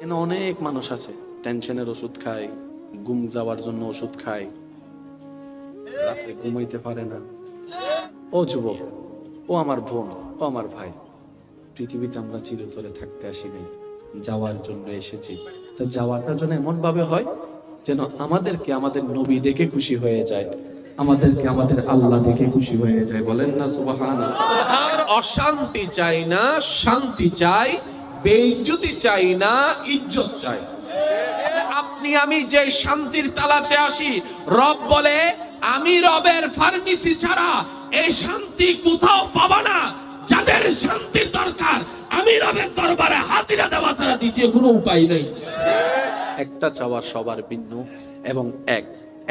এখানে অনেক মানুষ আছে টেনশনের ওষুধ খায়, ঘুম যাওয়ার জন্য ওষুধ খায়, রাতে ঘুমাইতে পারে না। ও যুবক, ও আমার বোন, ও আমার ভাই, পৃথিবীতে আমরা চিরতরে থাকতে আসিনি, যাওয়ার জন্য এসেছি। তো যাওয়াটা যেন এমন ভাবে হয় যেন আমাদেরকে আমাদের নবী দেখে খুশি হয়ে যায়, আমাদেরকে আমাদের আল্লাহ দেখে খুশি হয়ে যায়। বলেন না সুবহানাল্লাহ। অশান্তি চাই না, শান্তি চাই, বেইজ্জতি চাই না, ইজ্জত চাই। আপনি আমি যে শান্তির তালাতে আসি, রব বলে আমি রবের ফার্মেসি ছাড়া এই শান্তি কোথাও পাবা না। যাদের শান্তির দরকার আমি রবের দরবারে হাজিরা দেওয়া ছাড়া দ্বিতীয় কোনো উপায় নেই। একটা চাওয়া সবার ভিন্ন এবং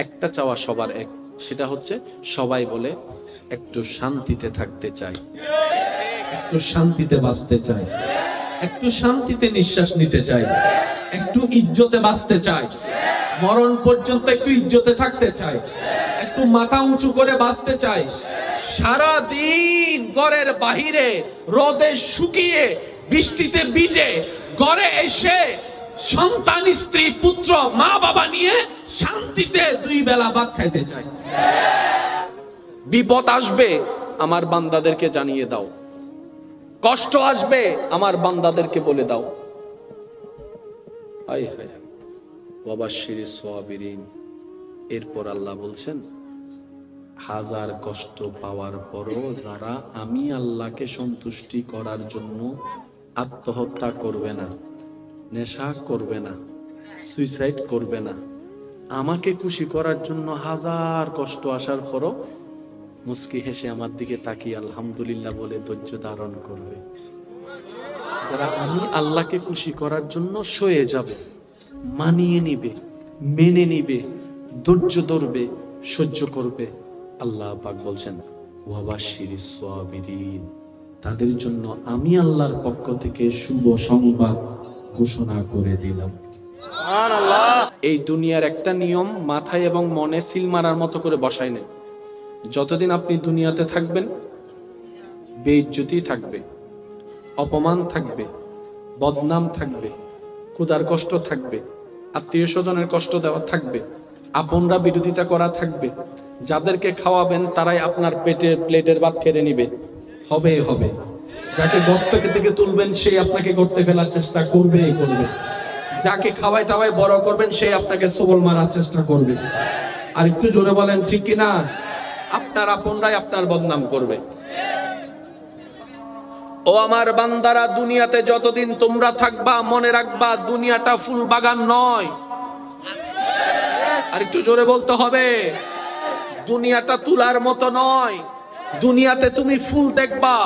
একটা চাওয়া সবার এক, সেটা হচ্ছে সবাই বলে একটু শান্তিতে থাকতে চাই, একটু শান্তিতে বাঁচতে চাই, একটু শান্তিতে নিঃশ্বাস নিতে চাই, একটু ইজ্জতে বাঁচতে চাই, মরণ পর্যন্ত একটু ইজ্জতে থাকতে চাই, একটু মাথা উঁচু করে বাঁচতে চাই। সারা দিন ঘরের বাহিরে রোদে শুকিয়ে বৃষ্টিতে ভিজে ঘরে এসে সন্তান, স্ত্রী, পুত্র, মা বাবা নিয়ে শান্তিতে দুই বেলা ভাত খাইতে চাই। বিপদ আসবে আমার বান্দাদেরকে জানিয়ে দাও, কষ্ট আসবে আমার বান্দাদেরকে বলে দাও। হায় হায় ওয়াবাশশিরিস সাবিরিন। এরপর আল্লাহ বলছেন, হাজার কষ্ট পাওয়ার পরও যারা আমি আল্লাহকে সন্তুষ্টি করার জন্য আত্মহত্যা করবে না, নেশা করবে না, সুইসাইড করবে না, আমাকে খুশি করার জন্য হাজার কষ্ট আসার পরও মুস্কি হেসে আমার দিকে তাকিয়ে আলহামদুলিল্লাহ বলে ধৈর্য ধারণ করবে, যারা আমি আল্লাহকে খুশি করার জন্য সয়ে যাবে, মানিয়ে নিবে, মেনে নিবে, ধৈর্য ধরবে, সহ্য করবে, আল্লাহ পাক বলছেন ওয়াবাশশিরিস সাবিরিন, তাদের জন্য আমি আল্লাহর পক্ষ থেকে শুভ সংবাদ ঘোষণা করে দিলাম। সুবহানাল্লাহ। এই দুনিয়ার একটা নিয়ম মাথায় এবং মনে সিল মারার মতো করে বসায় নেই। যতদিন আপনি দুনিয়াতে থাকবেন বেইজ্জতি থাকবে, অপমান থাকবে, বদনাম থাকবে, ক্ষুধার কষ্ট থাকবে, আত্মীয় স্বজনের কষ্ট দেওয়া থাকবে, আপনরা বিরোধিতা করা থাকবে, যাদেরকে খাওয়াবেন তারাই আপনার প্লেটের ভাত কেড়ে নিবে, হবে হবে। যাকে গর্ত থেকে তুলবেন সেই আপনাকে গর্তে ফেলার চেষ্টা করবে, যাকে খাওয়াই টাওয়াই বড় করবেন সেই আপনাকে সবল মারার চেষ্টা করবে। আর একটু জোরে বলেন ঠিক কিনা? আপনার আপনরাই আপনার বদনাম করবে। ও আমার বান্দারা, দুনিয়াতে যতদিন তোমরা থাকবা মনে রাখবা দুনিয়াটা ফুল বাগান নয়। আর একটু জোরে বলতে হবে, দুনিয়াটা তুলার মতো নয়। দুনিয়াতে তুমি ফুল দেখবা,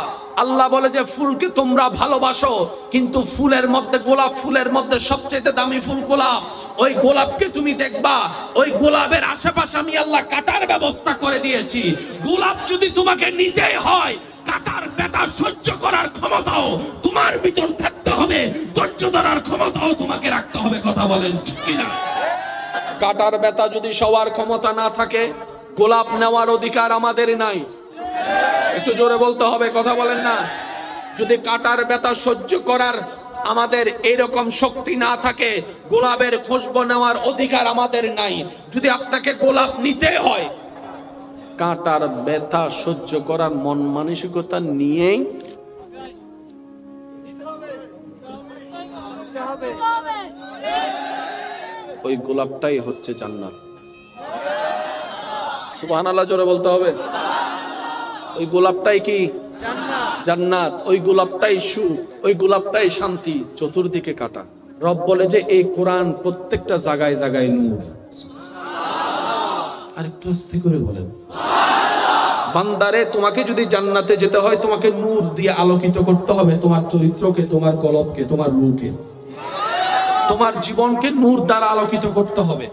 আল্লাহ বলে যে ফুলকে তোমরা ভালোবাসো, কিন্তু ফুলের মধ্যে, গোলাপ ফুলের মধ্যে সবচেয়ে দামি ফুল গোলাপ। ওই গোলাপকে তুমি দেখবা, ওই গোলাপের আশেপাশে আমি আল্লাহ কাটার ব্যবস্থা করে দিয়েছি। গোলাপ যদি তোমাকে নিতে হয়, কাটার ব্যথা সহ্য করার ক্ষমতাও তোমার ভিতর থাকতে হবে, ধৈর্য ধরার ক্ষমতাও তোমাকে রাখতে হবে। কথা বলেন ঠিক কিনা? কাটার ব্যথা যদি সবার ক্ষমতা না থাকে, গোলাপ নেওয়ার অধিকার আমাদের নাই। একটু জোরে বলতে হবে, কথা বলেন না। যদি কাটার ব্যথা সহ্য করার আমাদের এরকম শক্তি না থাকে, গোলাপের খুশবু নেওয়ার অধিকার আমাদের নাই। যদি আপনাকে গোলাপ নিতে হয়, কাটার ব্যথা সহ্য করার মন মানসিকতা নিয়েই ওই গোলাপটাই হচ্ছে জান্নাত। সুবহানাল্লাহ, জোরে বলতে হবে। ওই গোলাপটাই কি? জান্নাত। ওই গোলাপটাই সুখ, ওই গোলাপটাই শান্তি। চতুর্দিকে কাটা। রব বলে যে এই কোরআন প্রত্যেকটা জায়গায় জায়গায় নূর। আর একটু আস্তে করে বলেন, বান্দারে তোমাকে যদি জান্নাতে যেতে হয় তোমাকে নূর দিয়ে আলোকিত করতে হবে। তোমার চরিত্রকে, তোমার কলবকে, তোমার রূহকে, তোমার জীবনকে নূর দ্বারা আলোকিত করতে হবে।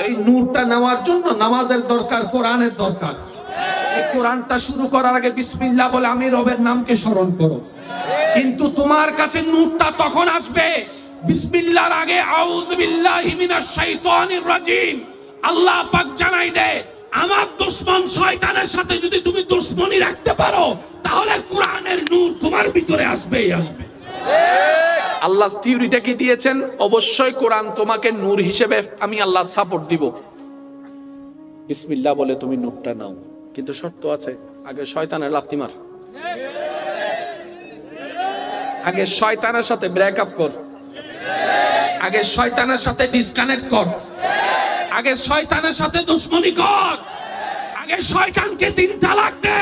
এই নূরটা নেওয়ার জন্য নামাজের দরকার, কোরআনের দরকার। এই কোরআনটা শুরু করার আগে বিসমিল্লাহ বলে আমি রবের নামকে স্মরণ করো। কিন্তু তোমার কাছে নূরটা তখন আসবে বিসমিল্লাহর আগে আউযু বিল্লাহি মিনাশ শাইতানির রাজিম। আল্লাহ পাক জানাই দেয়, আমার দুশমন শয়তানের সাথে যদি তুমি দুশমনি রাখতে পারো, তাহলে কোরআনের নূর তোমার ভিতরে আসবেই আসবে। আল্লাহ থিওরিটা কি দিয়েছেন? অবশ্যই কোরআন তোমাকে নূর হিসেবে আমি আল্লাহ সাপোর্ট দিব, বিসমিল্লাহ বলে তুমি নূরটা নাও, কিন্তু শর্ত আছে, আগে শয়তানের লাথি মার, আগে শয়তানের সাথে ব্রেকআপ কর, আগে শয়তানের সাথে ডিসকানেক্ট কর, আগে শয়তানের সাথে দুশ্মনী কর, আগে শয়তানকে 3 তালাক দে,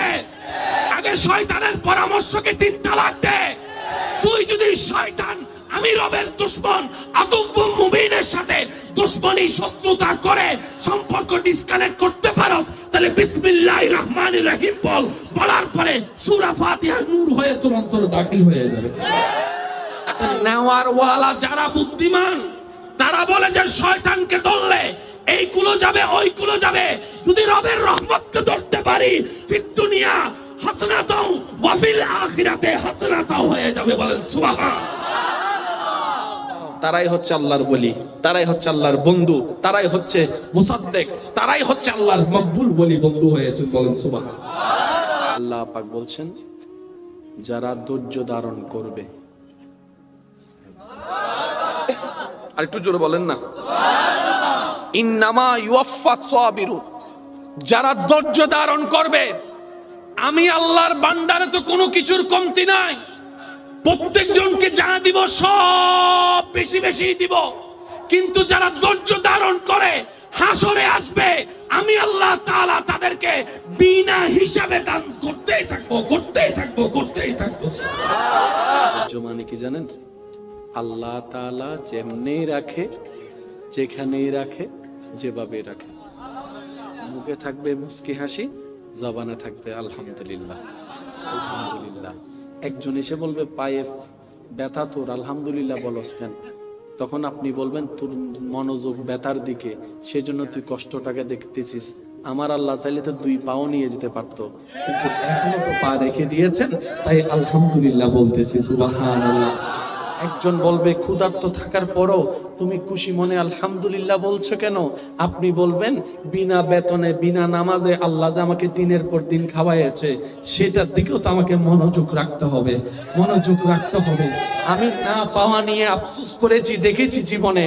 আগে শয়তানের পরামর্শকে 3 তালাক দে। তুই যদি শয়তান আমি রবের দুশ্মন আদুব্বুম মুবিনের সাথে দুশ্মনী শত্রুতা করে সম্পর্ক ডিসকানেক্ট করতে পারো, তাহলে বিসমিল্লাহির রহমানির রহিম বল, বলার পরে সূরা ফাতিহা নূর হয়ে তোর অন্তরে দাখিল হয়ে যাবে। নেওয়ার ওয়ালা যারা বুদ্ধিমান তারা বলে যে শয়তানকে ধরলে এইগুলো যাবে ওইগুলো যাবে, যদি রবের রহমতকে ধরতে পারি ফিদ দুনিয়া হাসনাতাও ওয়া ফিল আখিরাতে হাসনাতাও হয়ে যাবে, বলেন সুবহানাল্লাহ। তারাই হচ্ছে আল্লাহর ওলি, তারাই হচ্ছে আল্লাহর বন্ধু, তারাই হচ্ছে মুসাদ্দেক, তারাই হচ্ছে আল্লাহর মকবুল ওলি বন্ধু হয়েছে, বলেন সুবহানাল্লাহ। আল্লাহ পাক বলছেন যারা ধৈর্য ধারণ করবে, আর একটু জোরে বলেন না, ইন্নামা ইউয়াফফাস সাবিরুন, যারা ধৈর্য ধারণ করবে, আমি আল্লাহর ভান্ডারে তো কোনো কিছুর কমতি নাই, প্রত্যেকজনকে যা দিব সব বেশি বেশি দিব, কিন্তু যারা ধৈর্য ধারণ করে হাসরে আসবে, আমি আল্লাহ তাআলা তাদেরকে বিনা হিসাবে দান করতেই থাকবো, করতেই থাকবো, করতেই থাকবো। ধৈর্য মানে কি জানেন? আল্লাহ তাআলা যেমনি রাখে, যেখানেই রাখে, যেভাবে রাখে, মুখে থাকবে মুস্কি হাসি, জবানে থাকবে আলহামদুলিল্লাহ আলহামদুলিল্লাহ। একজন এসে বলবে পায়ে ব্যথা তোর, আলহামদুলিল্লাহ বলস কেন? তখন আপনি বলবেন তোর মনোযোগ ব্যথার দিকে, সেজন্য তুই কষ্টটাকে দেখতেছিস, আমার আল্লাহ চাইলে তো 2 পাও নিয়ে যেতে পারতো, কিন্তু এখনো তো পা রেখে দিয়েছেন, তাই আলহামদুলিল্লাহ বলতেছি, সুবহানাল্লাহ। একজন বলবে ক্ষুধার্ত থাকার পরও তুমি খুশি মনে আলহামদুলিল্লাহ বলছো কেন? আপনি বলবেন বিনা বেতনে বিনা নামাজে আল্লাহ যে আমাকে দিনের পর দিন খাওয়াইছে, সেটার দিকেও তো আমাকে মনোযোগ রাখতে হবে, মনোযোগ রাখতে হবে। আমি না পাওয়া নিয়ে আফসোস করেছি, দেখেছি জীবনে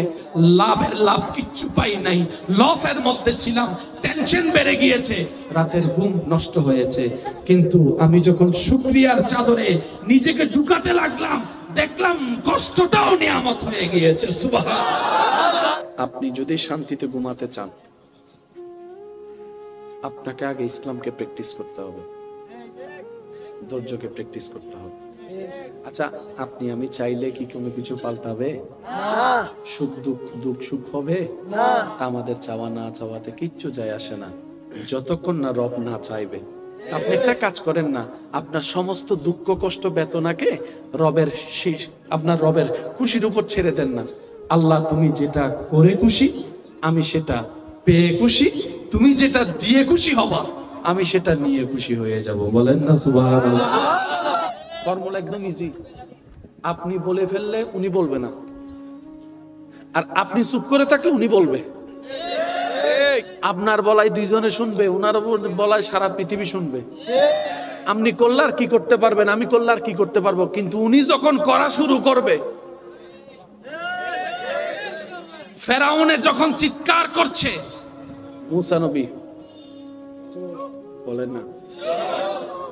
লাভের লাভ কিচ্ছু পাই নাই, লসের মধ্যে ছিলাম, টেনশন বেড়ে গিয়েছে, রাতের ঘুম নষ্ট হয়েছে, কিন্তু আমি যখন শুকরিয়ার চাদরে নিজেকে ঢুকাতে লাগলাম, দেখলাম কষ্টটাও নিয়ামত হয়ে গিয়েছে, সুবহানাল্লাহ। আপনি যদি শান্তিতে ঘুমাতে চান, আপনাকে আগে ইসলামকে প্র্যাকটিস করতে হবে, ধৈর্যকে প্র্যাকটিস করতে হবে। আচ্ছা, আপনি আমি চাইলে কি কোনো কিছু পাল্টাবে? না। সুখ দুঃখ, দুঃখ সুখ হবে না, তা আমাদের চাওয়া না চাওয়াতে কিচ্ছু যায় আসে না, যতক্ষণ না রব না চাইবে। আপনি একটা কাজ করেন না, আপনার সমস্ত দুঃখ কষ্ট বেদনাকে রবের আপনার রবের খুশির উপর ছেড়ে দেন না। আল্লাহ তুমি যেটা করে খুশি আমি সেটা পেয়ে খুশি, তুমি যেটা দিয়ে খুশি হবা আমি সেটা নিয়ে খুশি হয়ে যাব, বলেন না সুবহানাল্লাহ। ফর্মুলা একদম ইজি, আপনি বলে ফেললে উনি বলবে না, আর আপনি চুপ করে থাকলে উনি বলবে। আপনার বলাই 2 জনে শুনবে, উনার বলাই সারা পৃথিবী শুনবে। আপনি করলে আর কি করতে পারবেন, আমি করলে আর কি করতে পারবো, কিন্তু উনি যখন করা শুরু করবে, ফেরাউনে যখন চিৎকার করছে, মুসা নবী বলেন না,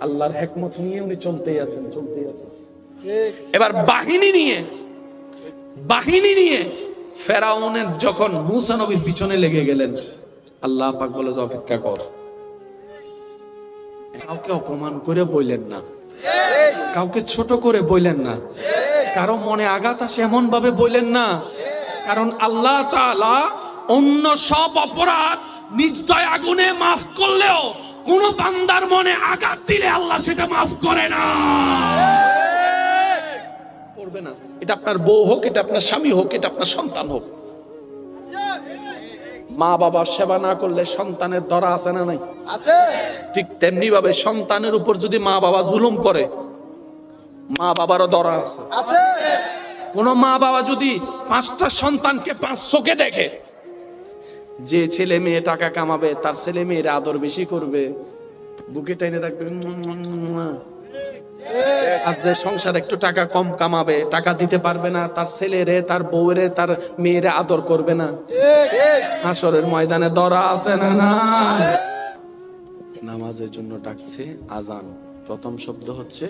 আল্লাহর হিকমত নিয়ে উনি চলতেই আছেন, চলতেই আছেন। এবার বাহিনী নিয়ে ফেরাউনের যখন মুসা নবীর পিছনে লেগে গেলেন, আল্লাহ পাক বলে যে অপেক্ষা কর, কাউকে অপমান করে বললেন না, কাউকে ছোট করে বললেন না, কারো মনে আঘাত আসে এমন ভাবে বললেন না, কারণ আল্লাহ তাআলা অন্য সব অপরাধ নির্দয় আগুনে মাফ করলেও কোন বান্দার মনে আঘাত দিলে আল্লাহ সেটা মাফ করে না, করবে না। এটা আপনার বউ হোক, এটা আপনার স্বামী হোক, এটা আপনার সন্তান হোক, মা বাবা সেবা না করলে সন্তানের দরা আছে না নাই? আছে। ঠিক তেমনি ভাবে সন্তানের উপর যদি মা বাবা জুলুম করে, মা বাবারও দরা আছে। আছে। কোন মা বাবা যদি 5টা সন্তানকে 5 চোখে দেখে, যে ছেলে মেয়ে টাকা কামাবে তার ছেলে মেয়ের আদর বেশি করবে, বুকে টেনে রাখবে, আর যে সংসার একটু টাকা কম কামাবে, টাকা দিতে পারবে না, তার ছেলেরে, তার বউরে, তার মেয়েরে আদর করবে না, হাসরের ময়দানে দরা আছে না না? নামাজের জন্য ডাকছে আজান, প্রথম শব্দ হচ্ছে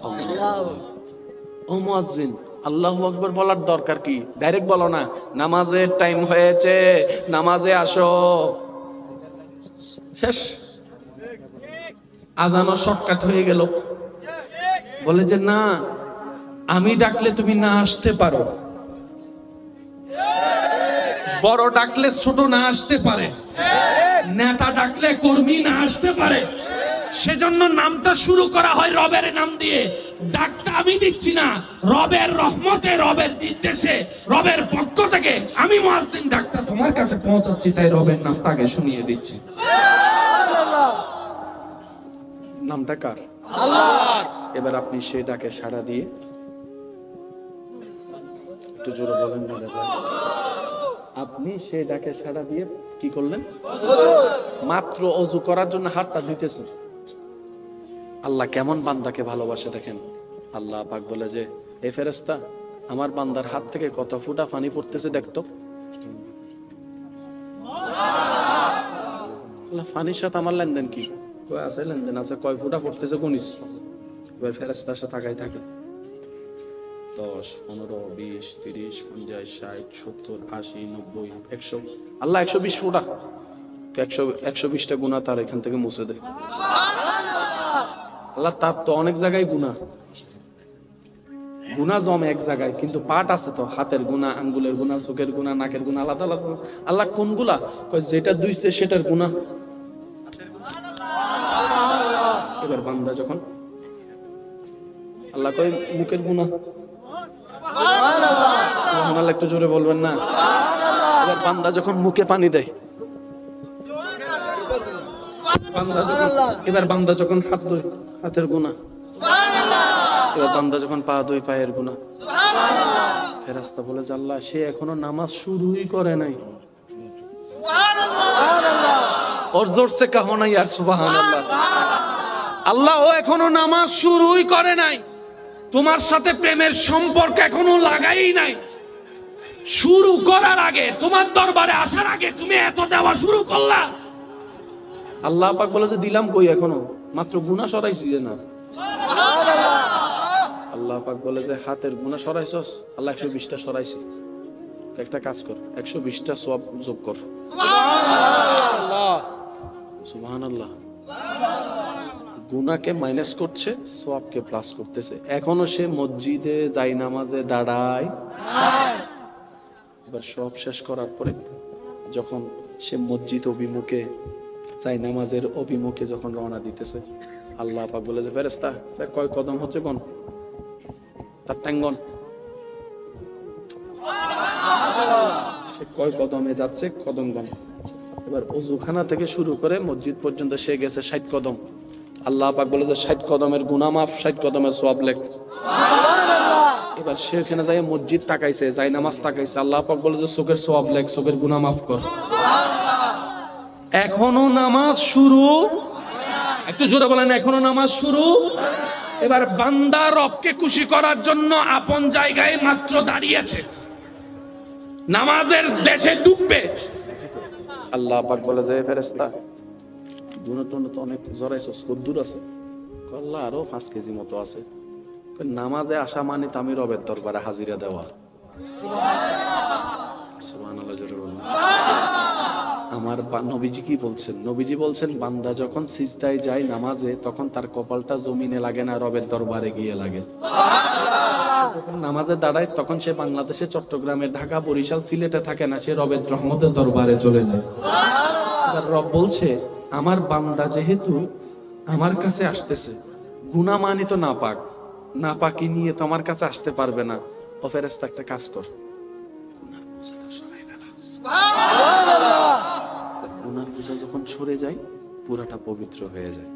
আল্লাহ। ও মুয়াজ্জিন, আল্লাহু আকবার বলার দরকার কি? ডাইরেক্ট বলো না, নামাজের টাইম হয়েছে, নামাজে আসো, শেষ। আজানও শর্টকাট হয়ে গেল। বলে যে না, আমি ডাকলে তুমি না আসতে পারো, বড় ডাকলে ছোট না আসতে পারে, নেতা ডাকলে কর্মী না আসতে পারে, সেজন্য নামটা শুরু করা হয় রবের নাম দিয়ে। ডাকটা আমি দিচ্ছি না, রবের রহমতে, রবের নির্দেশে, রবের পক্ষ থেকে আমি মুয়াজ্জিন ডাকটা তোমার কাছে পৌঁছাচ্ছি, তাই রবের নামটা আগে শুনিয়ে দিচ্ছি। নামটা কার? আল্লাহ। এবার আপনি সেই ডাকে সাড়া দিয়ে, একটু জোরে বলেন না দাদা, আপনি সেই ডাকে সাড়া দিয়ে কি করলেন? মাত্র অজু করার জন্য হাতটা দিতেছেন। আল্লাহ কেমন বান্দাকে ভালোবাসে দেখেন। আল্লাহ পাক বলে যে, এ ফেরেশতা, আমার বান্দার হাত থেকে কত ফুটা পানি পড়তেছে দেখতো। আল্লাহ, পানির সাথে আমার লেনদেন কি? কয় আছে লেনদেন আছে, কয় ফুটা পড়তেছে গুনিস। এবার ফেরেশতার সাথে তাকাই থাকে 10, 15, 20, 30, 50, 60, 70, 80, 90, 100। আল্লাহ 120 ফুটা, 120টা গুনাহ তার এখান থেকে মুছে দেয়। আল্লাহ, তার তো অনেক জায়গায় গুনাহ জমে এক জায়গায়, কিন্তু পাট আছে তো, হাতের গুনাহ, আঙ্গুলের গুনাহ, চোখের গুনাহ, নাকের গুনাহ আলাদা আলাদা। আল্লাহ কোনগুলা? কয় যেটা দুইছে সেটার গুনাহ। এবার বান্দা যখন, আল্লাহ কয় মুখের গুনাহ, সুবহানাল্লাহ, একটু জোরে বলবেন না? এবার বান্দা যখন মুখে পানি দেয়, এবার বান্দা যখন হাত ধোয়, হাতের গুনাহ। এবার বান্দা যখন পা ধোয়, পায়ের গুনাহ। ফেরেশতা বলে যে, আল্লাহ, সে এখনো নামাজ শুরুই করে নাই। ওর জোর সে কাহো না ইয়ার, সুবহানাল্লাহ। আল্লাহ, ও এখনো নামাজ শুরুই করে নাই, তোমার সাথে প্রেমের সম্পর্ক এখনো লাগাই নাই। শুরু করার আগে, তোমার দরবারে আসার আগে তুমি এত দেওয়া শুরু করলা। আল্লাহ পাক বলে যে, দিলাম কই, এখনো মাত্র গুনাহ সরাইছি যে না। আল্লাহ পাক বলে যে, হাতের গুনাহ সরাইছস? আল্লাহ 120টা সরাইছি। একটা কাজ কর, 120টা সওয়াব যোগ কর। সুবহানাল্লাহ, সুবহানাল্লাহ। গুনাহকে মাইনাস করছে, সওয়াবকে প্লাস করতেছে। এখনো সে মসজিদে যাই নামাজে দাঁড়ায়। এবার সব শেষ করার পরে যখন সে মসজিদ অভিমুখে, যাই নামাজের অভিমুখে যখন রওনা দিতেছে, আল্লাহ পাক বলে যে, ফেরেশতা, কয় কদম হচ্ছে কোন? তার টাঙ্গন। সে কয় কদমে যাচ্ছে, কদম গণ। এবার ওযুখানা থেকে শুরু করে মসজিদ পর্যন্ত সে গেছে 60 কদম। আল্লাহ পাক বলে যে, 60 কদমের গুনাহ মাফ, 60 কদমের সওয়াব লেখ। এবার সে ওখানে যাই মসজিদ তাকাইছে, যাই নামাজ তাকাইছে, আল্লাহ পাক বলে যে, চোখের সওয়াব লেখ, চোখের গুনাহ মাফ কর। এখনো নামাজ শুরু, একটু জোরে বলেন, এখনো নামাজ শুরু। এবার বান্দা রবকে খুশি করার জন্য আপন জায়গায় মাত্র দাঁড়িয়েছে, নামাজের দেশে ডুববে। আল্লাহ পাক বলে যে, ফেরেশতা, গুনাহ তো অনেক জড়াইছস, কত দূর আছে? আল্লাহ, আরো 5 কেজি মতো আছে। নামাজে আসা মানে তো আমি রবের দরবারে হাজিরা দেওয়া। সুবহানাল্লাহ, জোরে বলুন। আমার নবীজি কি বলছেন? নবীজি বলছেন, বান্দা যখন সিজদায় যায় নামাজে, তখন তার কপালটা জমিনে লাগে না, রবের দরবারে গিয়ে লাগে। যখন নামাজে দাঁড়ায়, তখন সে বাংলাদেশে, চট্টগ্রামে, ঢাকা, বরিশাল, সিলেটে থাকে না, সে রবের রহমতের দরবারে চলে যায়। রব বলছে, আমার বান্দা যেহেতু আমার কাছে আসতেছে, গুনাহ মানিত না পাক, না পাকি নিয়ে তো আমার কাছে আসতে পারবে না। ও ফেরেশতা, একটা কাজ কর, গুনার বোঝা যখন সরে যায়, পুরাটা পবিত্র হয়ে যায়।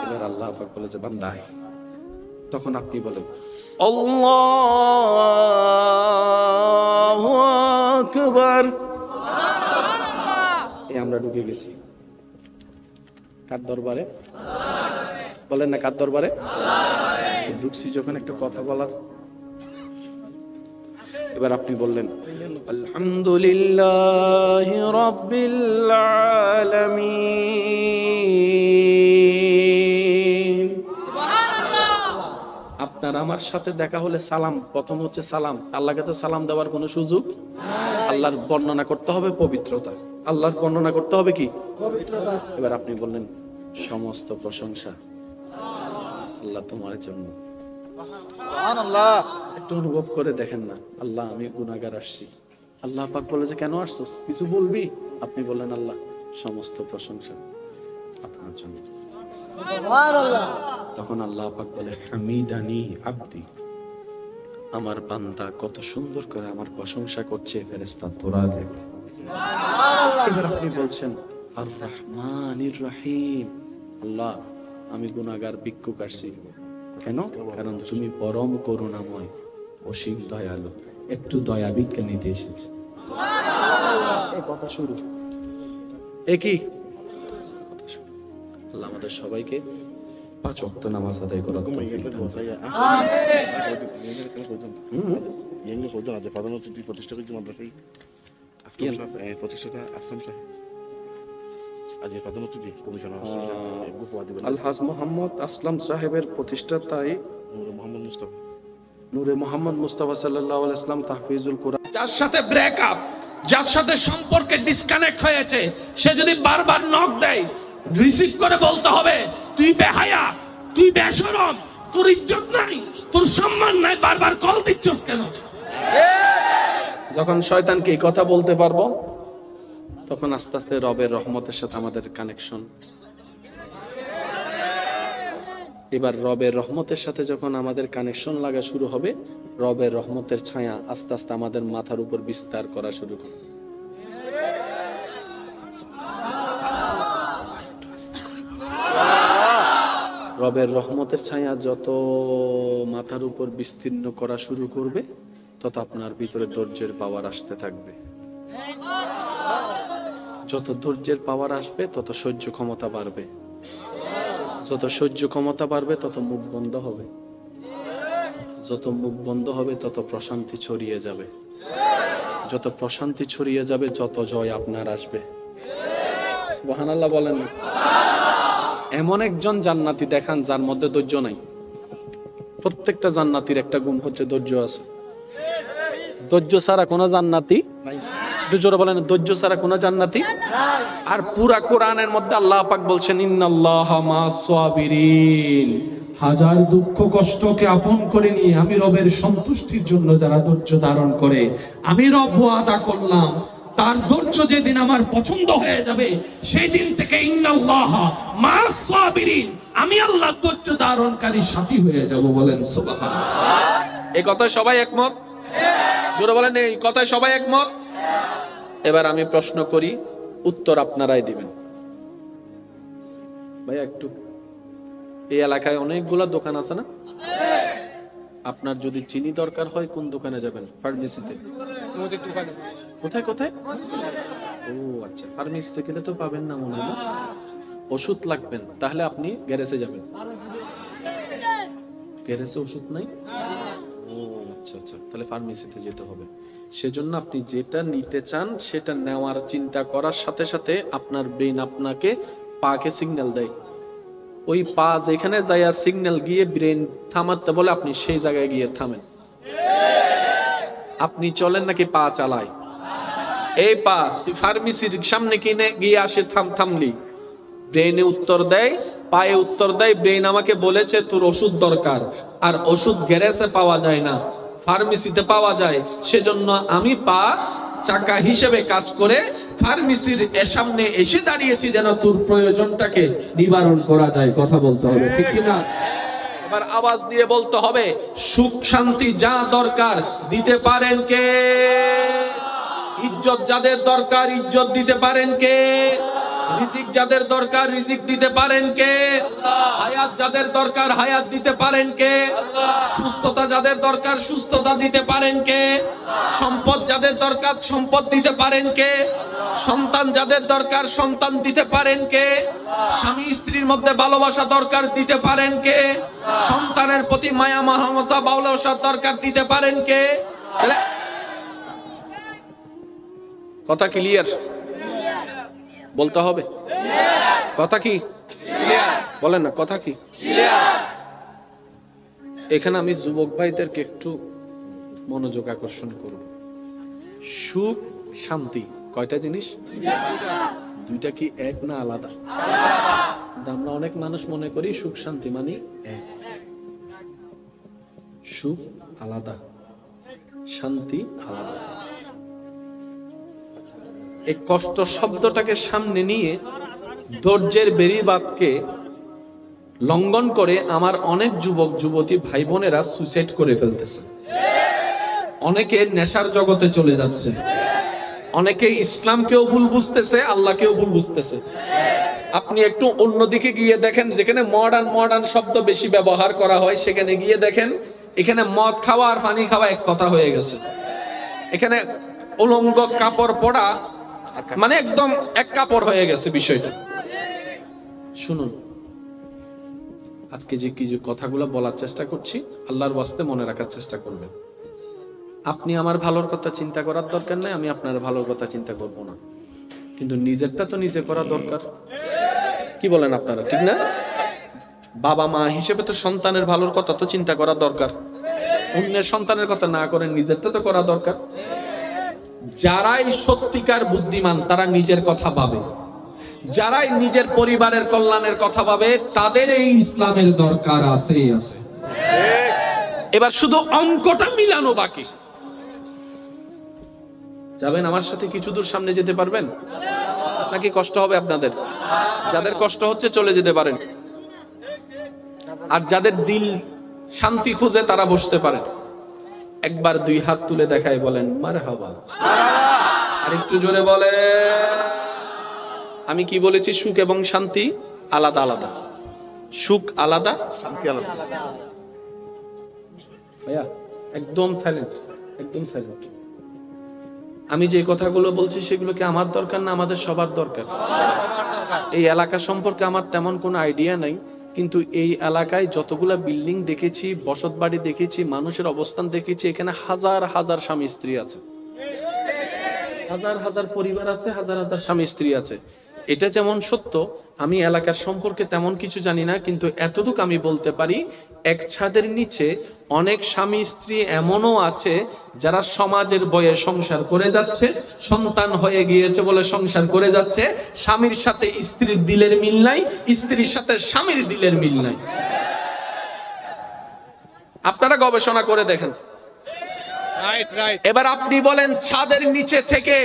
এবার আল্লাহ পাক বলে যে, বান্দা, তখন আপনি বলেন, আল্লাহু আকবার। আমরা ঢুকে গেছি কার দরবারে? বলেন না কার দরবারে? ঢুকছি যখন একটা কথা বলার, এবার আপনি বললেন আলহামদুলিল্লাহি রাব্বিল আলামিন। আপনার আমার সাথে দেখা হলে সালাম, প্রথম হচ্ছে সালাম। আল্লাহকে তো সালাম দেওয়ার কোনো সুযোগ, আল্লাহর বর্ণনা করতে হবে পবিত্রতা, আল্লাহর বর্ণনা করতে হবে কি? পবিত্রতা। এবার আপনি বললেন সমস্ত প্রশংসা আল্লাহ তোমার জন্য। সুবহানাল্লাহ। একটু অনুভব করে দেখেন না, আল্লাহ আমি গুনাহগার আসছি, আল্লাহ পাক বলে যে কেন আসছস, কিছু বলবি? আপনি বললেন আল্লাহ সমস্ত প্রশংসা আপনার জন্য। সুবহানাল্লাহ। তখন আল্লাহ পাক বলে হামিদানি আব্দি, আমার বান্দা কত সুন্দর করে আমার প্রশংসা করছে, ফেরেশতা তোরা দেখ। এবার আপনি বলছেন আর রহমানির রহিম, আল্লাহ আমি গুনাহগার ভিক্ষুক আসছি, কেন? কারণ তুমি পরম করুণাময়, অসীম দয়ালু, একটু দয়া ভিক্ষা নিতে এসেছে। এই কথা শুরু, একই আল্লাহ আমাদের সবাইকে 5 ওয়াক্ত নামাজ আদায় করার তৌফিক দান করুন। আলহাজ মোহাম্মদ আসলাম সাহেবের প্রতিষ্ঠাতাই নূরে মোহাম্মদ মুস্তাফা সাল্লাল্লাহু আলাইহি ওয়াসাল্লাম তাহফিজুল কোরআন, যার সাথে ব্রেকআপ, যার সাথে সম্পর্কে ডিসকানেক্ট হয়েছে, সে যদি বারবার নক দেয়, রিসিভ করে বলতে হবে তুই বেহায়া, তুই বেশরম, তোর ইজ্জত নাই, তোর সম্মান নাই, বারবার কল দিচ্ছস কেন? যখন শয়তানকে এই কথা বলতে পারবো, তখন আস্তে আস্তে রবের রহমতের সাথে আমাদের কানেকশন। এবার রবের রহমতের সাথে যখন আমাদের কানেকশন লাগা শুরু হবে, রবের রহমতের ছায়া আস্তে আস্তে আমাদের মাথার উপর বিস্তার করা শুরু করবে। রবের রহমতের ছায়া যত মাথার উপর বিস্তীর্ণ করা শুরু করবে, তত আপনার ভিতরে ধৈর্যের পাওয়ার আসতে থাকবে। যত ধৈর্যের পাওয়ার আসবে, তত সহ্য ক্ষমতা বাড়বে। যত সহ্য ক্ষমতা বাড়বে, তত মুখ বন্ধ হবে। যত মুখ বন্ধ হবে, তত প্রশান্তি ছড়িয়ে যাবে। যত প্রশান্তি ছড়িয়ে যাবে, যত জয় আপনার আসবে। সুবহানাল্লাহ বলেন না? এমন একজন জান্নাতি দেখান যার মধ্যে ধৈর্য নাই। প্রত্যেকটা জান্নাতির একটা গুণ হচ্ছে ধৈর্য আছে। ধৈর্য ছাড়া কোনো জান্নাতি নাই। একটু জোরে বলেন, ধৈর্য ছাড়া কোনো জান্নাতি। আর পুরা কোরআনের মধ্যে আল্লাহ পাক বলছেন ইন্নাল্লাহা মা'আস সাবিরিন, হাজার দুঃখ কষ্টকে আপন করে নিয়ে আমি রবের সন্তুষ্টির জন্য যারা ধৈর্য ধারণ করে, আমি রব ওয়াদা করলাম তার ধৈর্য যেদিন আমার পছন্দ হয়ে যাবে, সেই দিন থেকে ইন্নাল্লাহা মা'আস সাবিরিন, আমি আল্লাহ ধৈর্য ধারণকারী সাথী হয়ে যাব। বলেন সুবহানাল্লাহ। এই কথায় সবাই একমত? জোরে বলেন, এই কথায় সবাই একমত? এবার আমি প্রশ্ন করি, উত্তর আপনারাই দিবেন। ভাইয়া একটু, এই এলাকায় অনেকগুলা দোকান আছে না? আপনার যদি চিনি দরকার হয় কোন দোকানে যাবেন? ফার্মেসিতে? কোথায় কোথায়? ও আচ্ছা, ফার্মেসিতে গেলে তো পাবেন না মনে হয়। ওষুধ লাগবেন, তাহলে আপনি গ্যারেজে যাবেন। গ্যারেজে ওষুধ নাই? ও আচ্ছা আচ্ছা, তাহলে ফার্মেসিতে যেতে হবে। সেজন্য আপনি যেটা নিতে চান সেটা নেওয়ার চিন্তা করার সাথে সাথে আপনার ব্রেন আপনাকে পাকে সিগন্যাল দেয়। ওই পা যেখানে যাইয়া সিগন্যাল গিয়ে ব্রেন থামাতে বলে, আপনি সেই জায়গায় গিয়ে থামেন। আপনি চলেন নাকি পা চালায়? এই পা তুই ফার্মেসির সামনে কিনে গিয়ে আসে, থামলি। ব্রেনে উত্তর দেয়, পায়ে উত্তর দেয়, ব্রেন আমাকে বলেছে তোর ওষুধ দরকার, আর ওষুধ গ্যারেজে পাওয়া যায় না, ফার্মেসিতে পাওয়া যায়। সেজন্য আমি পা চাকা হিসেবে কাজ করে ফার্মেসির সামনে এসে দাঁড়িয়েছি, যেন তোর প্রয়োজনটাকে নিবারণ করা যায়। কথা বলতে হবে, ঠিক কিনা? এবার আওয়াজ দিয়ে বলতে হবে, সুখ শান্তি যা দরকার দিতে পারেন কে? ইজ্জত যাদের দরকার ইজ্জত দিতে পারেন কে? রিজিক যাদের দরকার রিজিক দিতে পারেন কে? হায়াত যাদের দরকার হায়াত দিতে পারেন কে? সুস্থতা যাদের দরকার সুস্থতা দিতে পারেন কে? সম্পদ যাদের দরকার সম্পদ দিতে পারেন কে? সন্তান যাদের দরকার সন্তান দিতে পারেন কে? স্বামী স্ত্রীর মধ্যে ভালোবাসা দরকার দিতে পারেন কে? সন্তানের প্রতি মায়া মমতা ভালোবাসার দরকার দিতে পারেন কে? কথা ক্লিয়ার? বলতে হবে কথা কি বলেন না, কথা কি? এখানে আমি যুবক ভাইদেরকে একটু মনোযোগ আকর্ষণ করব। সুখ শান্তি কয়টা জিনিস? দুইটা কি এক না আলাদা? আমরা অনেক মানুষ মনে করি সুখ শান্তি মানে এক। সুখ আলাদা, শান্তি আলাদা। এই কষ্ট শব্দটাকে সামনে নিয়ে ধৈর্যের বেড়িবাঁধকে লঙ্ঘন করে আমার অনেক যুবক যুবতী ভাই বোনেরা সুইসাইড করে ফেলতেছে। অনেকে নেশার জগতে চলে যাচ্ছে, অনেকে ইসলামকেও ভুল বুঝতেছে, আল্লাহকেও ভুল বুঝতেছে। আপনি একটু অন্যদিকে গিয়ে দেখেন, যেখানে মডার্ন শব্দ বেশি ব্যবহার করা হয় সেখানে গিয়ে দেখেন এখানে মদ খাওয়া আর পানি খাওয়া এক কথা হয়ে গেছে। এখানে উলঙ্গ কাপড় পরা মানে একদম এক কাপড় হয়ে গেছে বিষয়টা। শুনুন, আজকে যে কিছু কথাগুলো বলার চেষ্টা করছি আল্লাহর ওয়াস্তে মনে রাখার চেষ্টা করবেন। আপনি আমার ভালোর কথা চিন্তা করার দরকার নাই, আমি আপনার ভালোর কথা চিন্তা করব না, কিন্তু নিজেরটা তো নিজে করা দরকার। কি বলেন আপনারা, ঠিক না? বাবা মা হিসেবে তো সন্তানের ভালোর কথা তো চিন্তা করা দরকার। অন্যের সন্তানের কথা না করে নিজেরটা তো করা দরকার। যারাই সত্যিকার বুদ্ধিমান তারা নিজের কথা ভাবে, যারাই নিজের পরিবারের কল্যাণের কথা ভাবে তাদের এই ইসলামের দরকার আছে। এবার শুধু অঙ্কটা মিলানো বাকি। যাবেন আমার সাথে কিছু দূর সামনে যেতে পারবেন নাকি কষ্ট হবে আপনাদের? যাদের কষ্ট হচ্ছে চলে যেতে পারেন, আর যাদের দিল শান্তি খুঁজে তারা বসতে পারেন। একবার দুই হাত তুলে দেখায় বলেন মারহাবা। আর একটু জোরে বলে। আমি কি বলেছি? সুখ এবং শান্তি আলাদা আলাদা। সুখ আলাদা, শান্তি আলাদা। ভাইয়া একদম সাইলেন্ট, একদম সাইলেন্ট। আমি যে কথাগুলো বলছি সেগুলো কি আমার দরকার না আমাদের সবার দরকার? এই এলাকা সম্পর্কে আমার তেমন কোনো আইডিয়া নাই, কিন্তু এই এলাকায় যতগুলা বিল্ডিং দেখেছি, বসত বাড়ি দেখেছি, মানুষের অবস্থান দেখেছি, এখানে হাজার হাজার স্বামী স্ত্রী আছে, হাজার হাজার পরিবার আছে, হাজার হাজার স্বামী স্ত্রী আছে। এটা যেমন সত্য, আমি এলাকার সম্পর্কে তেমন কিছু জানি না, কিন্তু এতটুকু আমি বলতে পারি এক ছাদের নিচে অনেক স্বামী স্ত্রী এমনও আছে যারা সমাজের বয়ে সংসার করে যাচ্ছে, সন্তান হয়ে গিয়েছে বলে সংসার করে যাচ্ছে, স্বামীর সাথে স্ত্রীর দিলের মিল নাই, স্ত্রীর সাথে স্বামীর দিলের মিল নাই। আপনারা গবেষণা করে দেখেন। এবার আপনি বলেন, ছাদের নিচে থেকে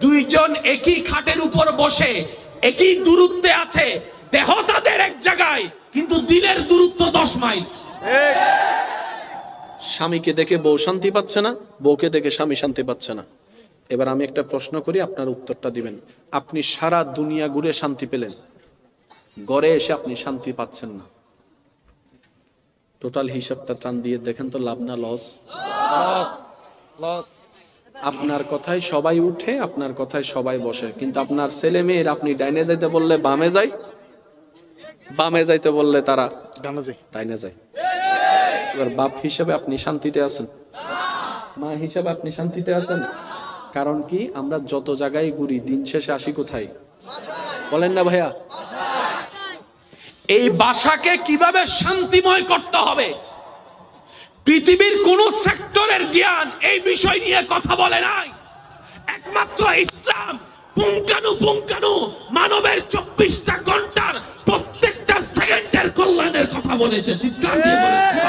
দুইজন একই খাটের উপর বসে একই দূরত্বে আছে, দেহ তাদের এক জায়গায়, কিন্তু দিলের দূরত্ব 10 মাইল। স্বামীকে দেখে বউ শান্তি পাচ্ছে না, বউকে দেখে স্বামী শান্তি পাচ্ছে না। এবার আমি একটা প্রশ্ন করি, আপনার উত্তরটা দিবেন। আপনি সারা দুনিয়া ঘুরে শান্তি পেলেন, ঘরে এসে আপনি শান্তি পাচ্ছেন না, টোটাল হিসাবটা টান দিয়ে দেখেন তো লাভ না লস? আপনার কথায় সবাই উঠে, আপনার কথায় সবাই বসে, কিন্তু আপনার ছেলে মেয়ের আপনি ডাইনে যাইতে বললে বামে যায়, বামে যাইতে বললে তারা ডাইনে যায়। এবার বাপ হিসেবে আপনি শান্তিতে আছেন, মা হিসেবে আপনি শান্তিতে আছেন? কারণ কি, আমরা যত জায়গায় ঘুরি দিন শেষে আসি কোথায়? বলেন না ভাইয়া? এই বাসাকে কিভাবে শান্তিময় করতে হবে, পৃথিবীর কোন সেক্টরের জ্ঞান এই বিষয় নিয়ে কথা বলে নাই। একমাত্র ইসলাম পুঙ্খানুপুঙ্খানু মানবের 24টা ঘন্টার প্রত্যেকটা সেকেন্ডের কল্যাণের কথা বলেছে, চিৎকার দিয়ে বলেছে।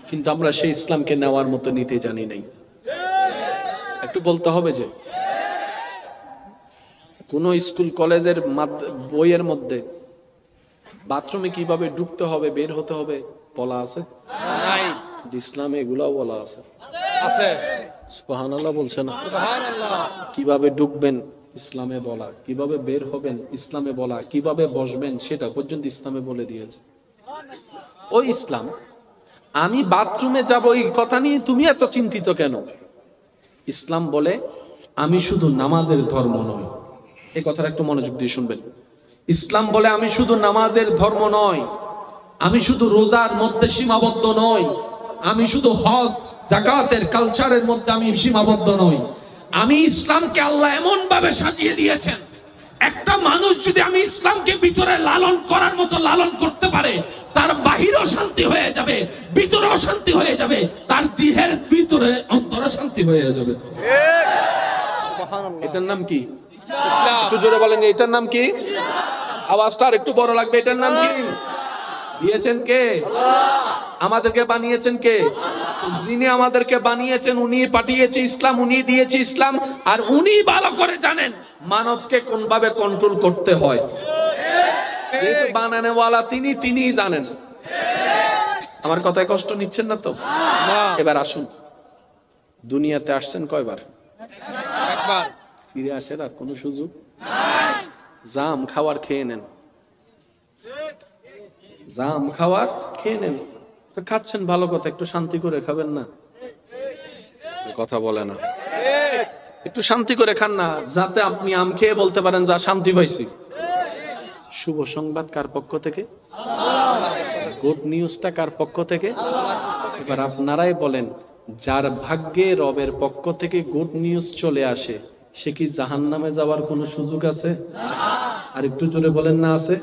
কিন্তু আমরা সেই ইসলামকে নেওয়ার মতো নিতে জানি নাই। একটু বলতে হবে যে কোন স্কুল কলেজের বইয়ের মধ্যে বাথরুমে কিভাবে ঢুকতে হবে, বের হতে হবে বলা আছে? ইসলামে এগুলাও বলা আছে। সুবহানাল্লাহ বলছে না? কিভাবে ঢুকবেন, ইসলামে বলা, কিভাবে বের হবেন ইসলামে বলা, কিভাবে বসবেন সেটা পর্যন্ত ইসলামে বলে দিয়েছে। ওই ইসলাম। আমি বাথরুমে যাব এই কথা নিয়ে তুমি এত চিন্তিত কেন? ইসলাম বলে আমি শুধু নামাজের ধর্ম নয়, এই কথাটা একটু মনোযোগ দিয়ে শুনবেন। ইসলাম বলে আমি শুধু নামাজের ধর্ম নয়, আমি শুধু রোজার মধ্যে সীমাবদ্ধ নই, আমি শুধু হজ যাকাতের কালচারের মধ্যে আমি সীমাবদ্ধ নই। আমি ইসলামকে আল্লাহ এমন ভাবে সাজিয়ে দিয়েছেন, একটা মানুষ যদি আমি ইসলামকে ভিতরে লালন করার মতো লালন করতে পারে, তার বাহিরেও শান্তি হয়ে যাবে, ভিতরেও শান্তি হয়ে যাবে, তার দেহের ভিতরে অন্তরে শান্তি হয়ে যাবে। এটার নাম কি? একটু জোরে বলেন, এটার নাম কি? আওয়াজটা আর একটু বড় লাগবে। এটার নাম কি? দিয়েছেন কে? আমাদেরকে বানিয়েছেন কে? যিনি আমাদেরকে বানিয়েছেন উনি পাঠিয়েছে ইসলাম, উনি দিয়েছে ইসলাম, আর উনি ভালো করে জানেন মানবকে কোন ভাবে কন্ট্রোল করতে হয়। যেহেতু বানানোওয়ালা তিনি, তিনিই জানেন। আমার কথায় কষ্ট নিচ্ছেন না তো? এবার আসুন, দুনিয়াতে আসছেন কয়বার? একবার। ফিরে আসেন আর কোনো সুযোগ? জাম খাওয়ার খেয়ে নেন, জাম খাওয়ার খেয়ে নেন। তো খাচ্ছেন ভালো কথা, একটু শান্তি করে খাবেন না? কথা বলে না। একটু শান্তি করে খান না, যাতে আপনি আম খেয়ে বলতে পারেন যা শান্তি পাইছি। শুভ সংবাদ কার পক্ষ থেকে? গুড নিউজটা কার পক্ষ থেকে? এবার আপনারাই বলেন, যার ভাগ্যে রবের পক্ষ থেকে গুড নিউজ চলে আসে, সে কি জাহান্নামে যাওয়ার কোনো সুযোগ আছে? আর একটু জোরে বলেন না আছে?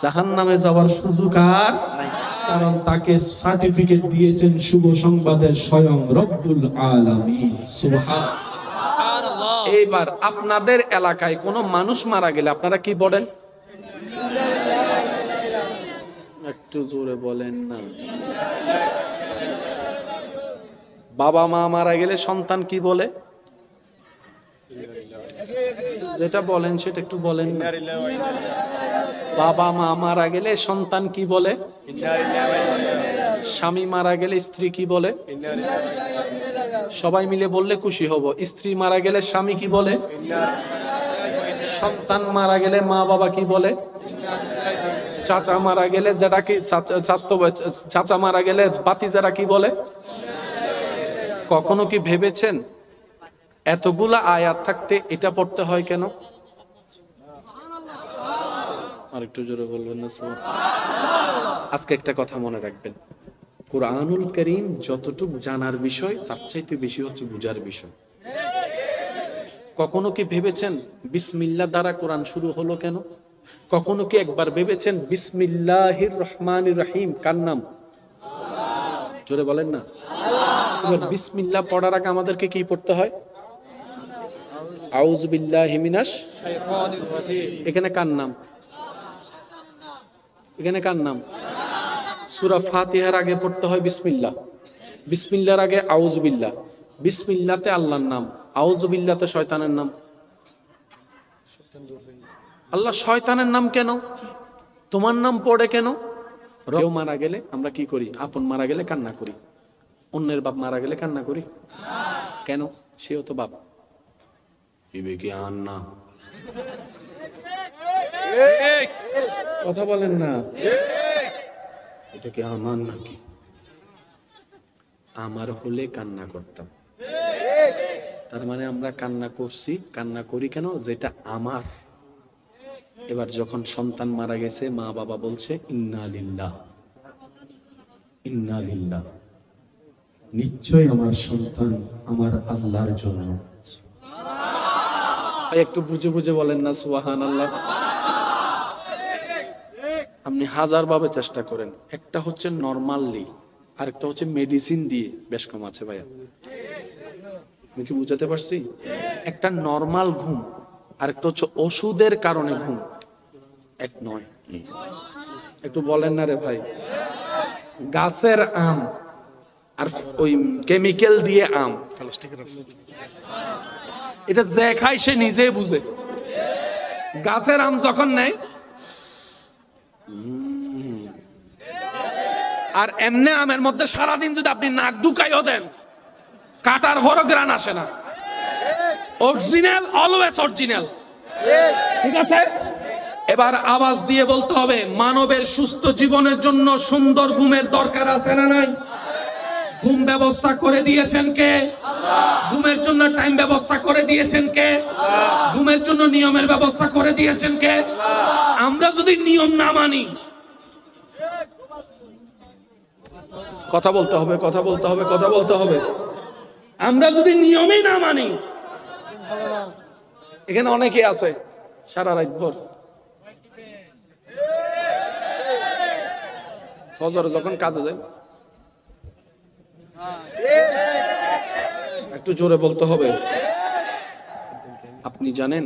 জাহান্নামে যাওয়ার সুযোগ আর নাই, কারণ তাকে সার্টিফিকেট দিয়েছেন শুভ সংবাদের স্বয়ং রব্বুল আলামিন। সুবহানাল্লাহ। এইবার আপনাদের এলাকায় কোনো মানুষ মারা গেলে আপনারা কি বলেন? একটু জোরে বলেন না। বাবা মা মারা গেলে সন্তান কি বলে? যেটা বলেন সেটা একটু বলেন না। বাবা মা মারা গেলে সন্তান কি বলে? স্বামী মারা গেলে স্ত্রী কি বলে? সবাই মিলে বললে খুশি হব। স্ত্রী মারা গেলে স্বামী কি বলে? সন্তান মারা গেলে মা বাবা কি বলে? চাচা মারা গেলে যেটা কি চাচা মারা গেলে ভাতিজারা কি বলে? কখনো কি ভেবেছেন এতগুলা আয়াত থাকতে এটা পড়তে হয় কেন? আরেকটু জোরে বলবেন না? আজকে একটা কথা মনে রাখবেন, কুরআনুল কারীম যতটুক জানার বিষয় তার চাইতে বেশি হচ্ছে বুঝার বিষয়। কখনো কি ভেবেছেন বিসমিল্লাহ দ্বারা কোরআন শুরু হলো কেন? কখনো কি একবার ভেবেছেন বিসমিল্লাহির রহমানির রহিম কার নাম? জোরে বলেন না। এবার বিসমিল্লাহ পড়ার আগে আমাদেরকে কি পড়তে হয়? আউযু বিল্লাহি মিনাশ শাইতানির রাজিম। এখানে কার নাম? এখানে কার নাম? সূরা ফাতিহার আগে পড়তে হয় বিসমিল্লাহ, বিসমিল্লাহর আগে আউযু বিল্লাহ, বিসমিল্লাহতে আল্লাহর নাম, আউযু বিল্লাহতে শয়তানের নাম। আল্লাহ শয়তানের নাম কেন? তোমার নাম পড়ে কেন? কেউ মারা গেলে আমরা কি করি? আপন মারা গেলে কান্না করি, অন্যের বাপ মারা গেলে কান্না করি কেন? সেও তো বাপ। না কথা বলেন না। এটা কি আমার নাকি? আমার হলে কান্না করতাম। তার মানে আমরা কান্না করছি, কান্না করি কেন? যেটা আমার। এবার যখন সন্তান মারা গেছে, মা বাবা বলছে ইন্না লিল্লাহ, ইন্না লিল্লাহ, নিশ্চয় আমার সন্তান আমার আল্লাহর জন্য। একটু বুঝে বুঝে বলেন না সুবহানাল্লাহ। আপনি হাজার ভাবে চেষ্টা করেন, একটা হচ্ছে নরমালি, আর একটা হচ্ছে মেডিসিন দিয়ে। বেশ কম আছে ভাইয়া, আমি কি বুঝাতে পারছি? একটা নরমাল ঘুম আর একটা হচ্ছে ওষুধের কারণে ঘুম, এক নয়। একটু বলেন না রে ভাই। গাছের আম আর ওই কেমিক্যাল দিয়ে আম, এটা যে খায় সে নিজেই বুঝে। গাছের আম যখন নেয় আর এমনি আমের মধ্যে সারাদিন যদি আপনি নাক ঢুকাইও দেন, কাটার ভরও গ্রান আসে না। Original, always original. ঠিক আছে, এবার আওয়াজ দিয়ে বলতে হবে, মানবের সুস্থ জীবনের জন্য সুন্দর ঘুমের দরকার আছে না নাই? ঘুম ব্যবস্থা করে দিয়েছেন কে? ঘুমের জন্য টাইম ব্যবস্থা করে দিয়েছেন কে? ঘুমের জন্য নিয়মের ব্যবস্থা করে দিয়েছেন কে? আমরা যদি নিয়ম না মানি, কথা বলতে হবে, কথা বলতে হবে, কথা বলতে হবে। আমরা যদি নিয়মই না মানি, এখানে অনেকে আছে সারা রাত ভর, ফজর যখন কাজে যায়, একটু জোরে বলতে হবে। আপনি জানেন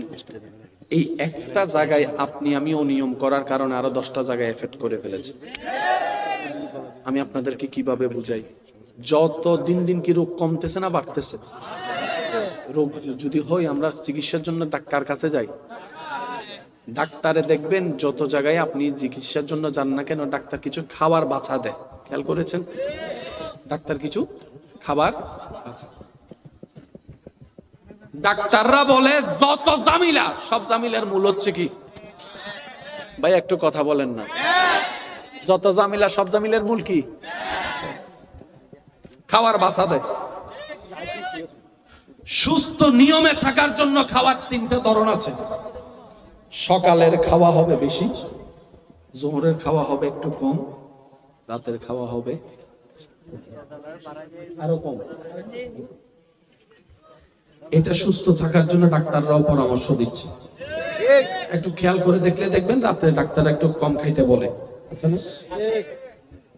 এই একটা জায়গায় আপনি আমি অনিয়ম করার কারণে আরো 10টা জায়গায় এফেক্ট করে ফেলেছে। আমি আপনাদেরকে কিভাবে বুঝাই? যত দিন দিন কি রোগ কমতেছে না বাড়তেছে? রোগ যদি হয় আমরা চিকিৎসার জন্য ডাক্তার কাছে যাই, ডাক্তারে দেখবেন যত জায়গায় আপনি চিকিৎসার জন্য যান না কেন, ডাক্তার কিছু খাবার বাছা দেয়। খেয়াল করেছেন? ডাক্তার কিছু খাবার বাছা। ডাক্তাররা বলে যত জামিলা, সব জামিলার মূল হচ্ছে কি? ভাই একটু কথা বলেন না। যত জামিলা, সব জামিলার মূল কি? খাবার বাছা দেয়। সুস্থ নিয়মে থাকার জন্য খাওয়ার 3টে ধরন আছে। সকালের খাওয়া হবে বেশি, জোহরের খাওয়া হবে একটু কম, রাতের খাওয়া হবে আরো কম। এটা সুস্থ থাকার জন্য ডাক্তাররাও পরামর্শ দিচ্ছে। একটু খেয়াল করে দেখলে দেখবেন রাতে ডাক্তার একটু কম খাইতে বলে।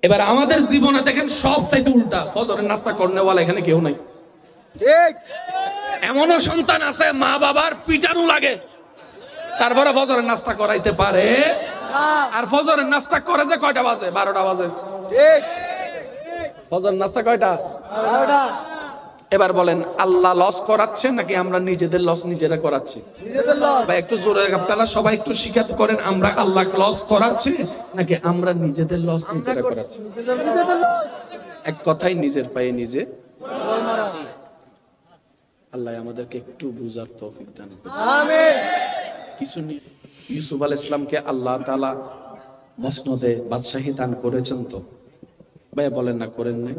এবার আমাদের জীবনে দেখেন সব চাইতে উল্টা। ফজরের নাস্তা করনেওয়ালা এখানে কেউ নাই। এমনও সন্তান আছে মা বাবার পিটানো লাগে, তারপরে ফজরের নাস্তা করাইতে পারে। আর ফজরের নাস্তা করে যে কয়টা বাজে? 12টা বাজে। ফজর নাস্তা কয়টা? 12টা। এবার বলেন আল্লাহ লস করাচ্ছে নাকি আমরা নিজেদের লস নিজেরা করাচ্ছি? ভাই একটু জোরে আপনারা সবাই একটু স্বীকার করেন, আমরা আল্লাহ লস করাচ্ছি নাকি আমরা নিজেদের লস নিজেরা করাচ্ছি? এক কথাই নিজের পায়ে নিজে। আল্লাহ আমাদেরকে একটু বুঝার তৌফিক দান করুন। আমিন। কিছু ইউসুফ আলাইহিস সালামকে আল্লাহ তাআলা মসনদে বাদশাহী দান করেছেন তো? ভাই বলেন না, করেন নাই?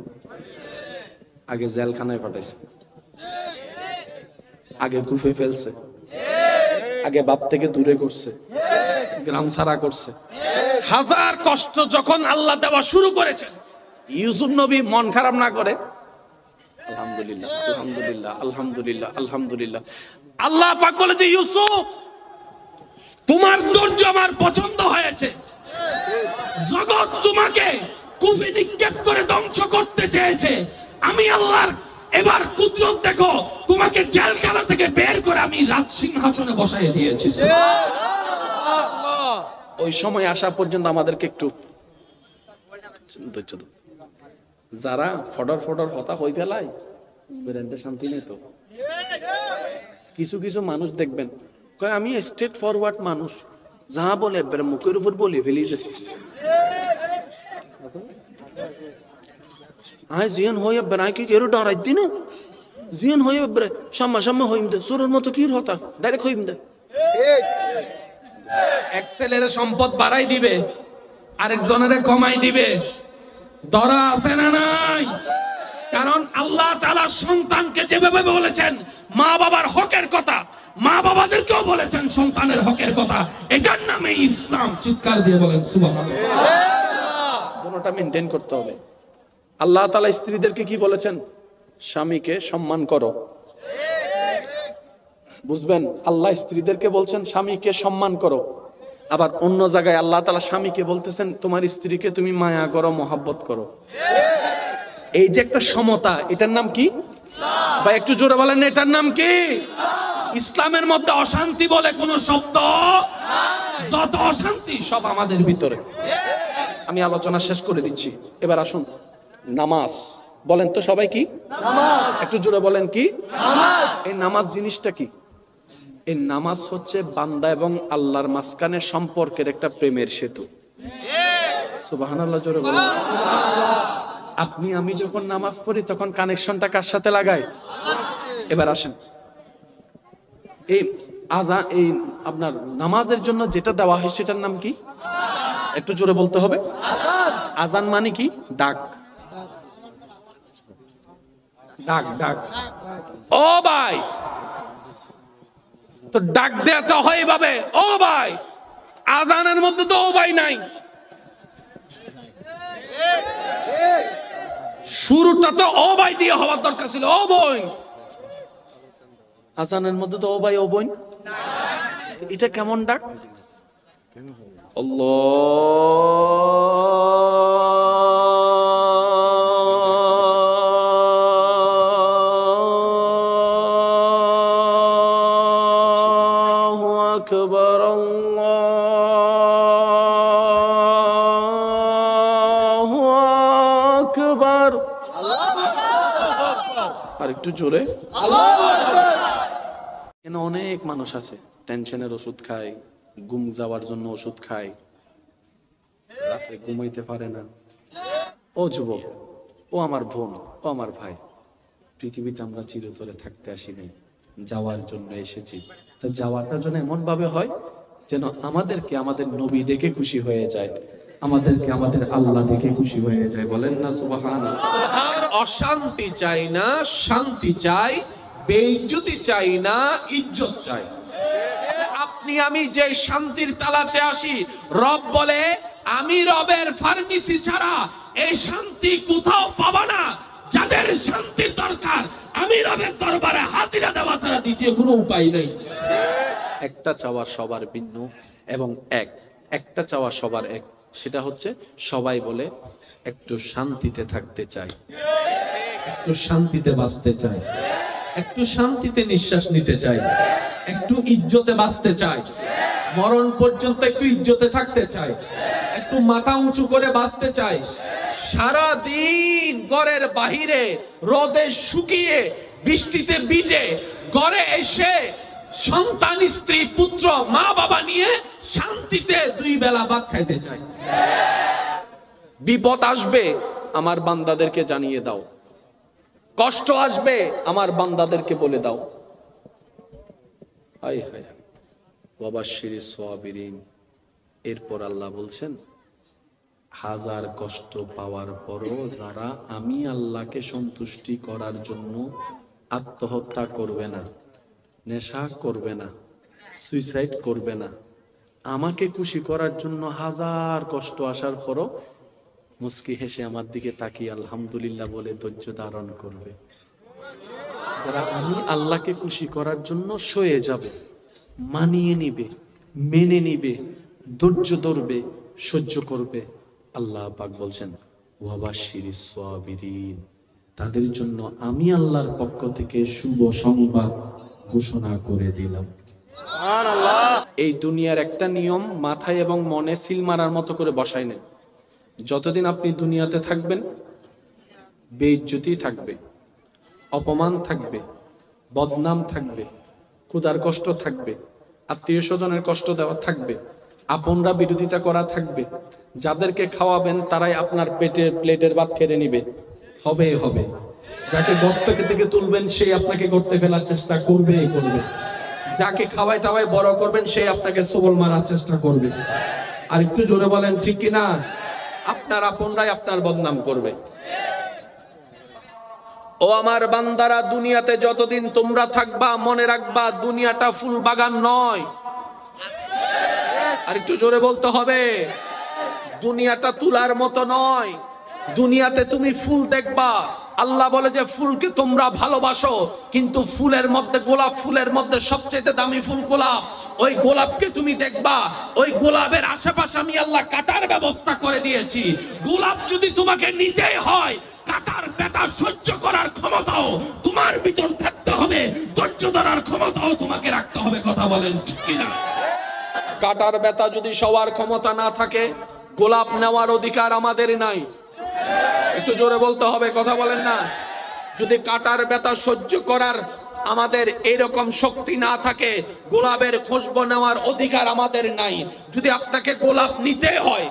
আগে জেলখানায় পাঠাইছে, আগে কুফে ফেলছে, আগে বাপ থেকে দূরে করছে, গ্রাম ছাড়া করছে। হাজার কষ্ট যখন আল্লাহ দেওয়া শুরু করেছেন, ইউসুফ নবী মন খারাপ না করে আলহামদুলিল্লাহ, আলহামদুলিল্লাহ, আলহামদুলিল্লাহ, আলহামদুলিল্লাহ। আল্লাহ পাক বলেছে ইউসুফ তোমার ধৈর্য আমার পছন্দ হয়েছে। জগৎ তোমাকে কুফে নিক্ষেপ করে ধ্বংস করতে চেয়েছে, আমি আল্লাহর এবার কুদরত দেখো, তোমাকে জেলখানা থেকে বের করে আমি রাজ সিংহাসনে বসাইয়ে দিয়েছি। ওই সময় আসা পর্যন্ত আমাদেরকে একটু ধৈর্য দাও। যারা ফডর ফডর কথা হই ফেলায় ব্রেনটা শান্তি নেই তো। কিছু কিছু মানুষ দেখবেন কয় আমি স্ট্রেট ফরওয়ার্ড মানুষ, যাহা বলে মুখের উপর বলে ফেলি যে আয় জিয়ান হয়ে বেড়ায় কি কেউ ডরাই দি না, জিয়ান হয়ে সাম্মা সাম্মা হইম দে, সুরের মতো কি হতা ডাইরেক্ট হইম দে। এক্সেলের সম্পদ বাড়াই দিবে, আরেকজনের কমাই দিবে। দরা আছে না নাই? কারণ আল্লাহ তাআলা সন্তানকে যেভাবে বলেছেন মা বাবার হকের কথা, মা বাবাদেরকেও বলেছেন সন্তানের হকের কথা। এটার নামে ইসলাম। চিৎকার দিয়ে বলেন সুবহানাল্লাহ। দুটোটা মেইনটেইন করতে হবে। আল্লাহ তাআলা স্ত্রীদেরকে কি বলেছেন? স্বামীকে সম্মান করো। বুঝবেন, আল্লাহ স্ত্রীদেরকে বলছেন স্বামীকে সম্মান করো। আবার অন্য জায়গায় আল্লাহ তাআলা স্বামীকে বলতেছেন তোমার স্ত্রীকে তুমি মায়া করো, মহব্বত করো। এই যে একটা সমতা, এটার নাম কি? ভাই একটু জোরে বলেন, এটার নাম কি? ইসলামের মধ্যে অশান্তি বলে কোন শব্দ, যত অশান্তি সব আমাদের ভিতরে। আমি আলোচনা শেষ করে দিচ্ছি, এবার আসুন নামাজ। বলেন তো সবাই কি নামাজ? একটু জোরে বলেন কি নামাজ? এই নামাজ জিনিসটা কি? এই নামাজ হচ্ছে বান্দা এবং আল্লাহর মাঝখানে সম্পর্কের একটা প্রেমের সেতু। সুবহানাল্লাহ, জোরে বলেন। আপনি আমি যখন নামাজ পড়ি তখন কানেকশনটা কার সাথে লাগাই? এবার আসেন, এই আজান, এই আপনার নামাজের জন্য যেটা দেওয়া হয় সেটার নাম কি? একটু জোরে বলতে হবে। আজান মানে কি? ডাক। ডাক ডাক। ও ভাই, তো ডাক দেওয়া হয় এইভাবে, ও ভাই। আজানের মধ্যে তো ও ভাই নাই, শুরুটা তো ও ভাই দিয়ে হওয়ার দরকার ছিল, ও বোন। আজানের মধ্যে তো ও ভাই ও বোন, এটা কেমন ডাক? আল্লাহু আকবার, আল্লাহু আকবার। আর একটু জোরে। কেন অনেক মানুষ আছে টেনশনের ওষুধ খায়, ঘুম যাওয়ার জন্য ওষুধ খায়, রাতে ঘুমাইতে পারে না। ও যুবক, ও আমার বোন, ও আমার ভাই, পৃথিবীতে আমরা চিরতরে থাকতে আসি নাই, যাওয়ার জন্য এসেছি। তো যাওয়াটা যেন এমন ভাবে হয় যেন আমাদেরকে আমাদের নবী দেখে খুশি হয়ে যায়, আমাদেরকে আমাদের আল্লাহ দেখে খুশি হয়ে যায়। বলেন না সুবহানাল্লাহ। অশান্তি চাই না, শান্তি চাই। বেইজ্জতি চাই না, ইজ্জত চাই। আপনি আমি যে শান্তির তালাতে আসি, রব বলে আমি রবের ফার্মেসি ছাড়া এই শান্তি কোথাও পাবা না। যাদের শান্তির দরকার, আমি রবের দরবারে হাজিরা দেওয়া ছাড়া দ্বিতীয় কোনো উপায় নেই। একটা চাওয়া সবার ভিন্ন এবং একটা চাওয়া সবার এক, সেটা হচ্ছে সবাই বলে একটু শান্তিতে থাকতে চাই, একটু শান্তিতে বাঁচতে চাই, একটু শান্তিতে নিঃশ্বাস নিতে চাই, একটু ইজ্জতে বাঁচতে চাই, মরণ পর্যন্ত একটু ইজ্জতে থাকতে চাই, একটু মাথা উঁচু করে বাঁচতে চাই। সারা দিন ঘরের বাহিরে রোদে শুকিয়ে বৃষ্টিতে ভিজে ঘরে এসে সন্তান, স্ত্রী, পুত্র, মা বাবা নিয়ে শান্তিতে দুই বেলা ভাত খাইতে চাই। বিপদ আসবে আমার বান্দাদেরকে জানিয়ে দাও, কষ্ট আসবে আমার বান্দাদেরকে বলে দাও। হায় হায়, ওয়াবাশশিরিস সাবিরিন। এরপর আল্লাহ বলছেন, হাজার কষ্ট পাওয়ার পরও যারা আমি আল্লাহকে সন্তুষ্টি করার জন্য আত্মহত্যা করবে না, নেশা করবে না, সুইসাইড করবে না, আমাকে খুশি করার জন্য হাজার কষ্ট আসার পরও মুস্কি হেসে আমার দিকে তাকিয়ে আলহামদুলিল্লাহ বলে ধৈর্য ধারণ করবে, যারা আমি আল্লাহকে খুশি করার জন্য সয়ে যাবে, মানিয়ে নিবে, মেনে নিবে, ধৈর্য ধরবে, সহ্য করবে, আল্লাহ পাক বলছেন ওয়াবাশশিরিস সাবিরিন, তাদের জন্য আমি আল্লাহর পক্ষ থেকে শুভ সংবাদ ঘোষণা করে দিলাম। এই দুনিয়ার একটা নিয়ম মাথায় এবং মনে সিল মারার মতো করে বসাই নেন। যতদিন আপনি দুনিয়াতে থাকবেন, বেইজ্জতি থাকবে, অপমান থাকবে, বদনাম থাকবে, ক্ষুধার কষ্ট থাকবে, আত্মীয় স্বজনের কষ্ট দেওয়া থাকবে, আপনরা বিরোধিতা করা থাকবে, যাদেরকে খাওয়াবেন তারাই আপনার প্লেটের ভাত কেড়ে নিবে, হবে হবে। যাকে গর্ত থেকে তুলবেন সেই আপনাকে গর্তে ফেলার চেষ্টা করবে। যাকে খাওয়াই টাওয়াই বড় করবেন সেই আপনাকে সবল মারার চেষ্টা করবে। আর একটু জোরে বলেন ঠিক কিনা? আপনার আপনরাই আপনার বদনাম করবে। ও আমার বান্দারা, দুনিয়াতে যতদিন তোমরা থাকবা মনে রাখবা দুনিয়াটা ফুল বাগান নয়। আর একটু জোরে বলতে হবে, দুনিয়াটা তুলার মতো নয়। দুনিয়াতে তুমি ফুল দেখবা, আল্লাহ বলে যে ফুলকে তোমরা ভালোবাসো, কিন্তু ফুলের মধ্যে, গোলাপ ফুলের মধ্যে সবচেয়ে দামি ফুল গোলাপ। ওই গোলাপকে তুমি দেখবা, ওই গোলাপের আশেপাশে আমি আল্লাহ কাটার ব্যবস্থা করে দিয়েছি। গোলাপ যদি তোমাকে নিতেই হয়, কাটার ব্যথা সহ্য করার ক্ষমতাও তোমার ভিতর থাকতে হবে, ধৈর্য ধরার ক্ষমতাও তোমাকে রাখতে হবে। কথা বলেন ঠিক কিনা? কাটার ব্যথা যদি সবার ক্ষমতা না থাকে, গোলাপ নেওয়ার অধিকার আমাদের নাই। একটু জোরে বলতে হবে, কথা বলেন না। যদি কাটার ব্যথা সহ্য করার আমাদের এরকম শক্তি না থাকে, গোলাপের খুশবু নেওয়ার অধিকার আমাদের নাই। যদি আপনাকে গোলাপ নিতে হয়,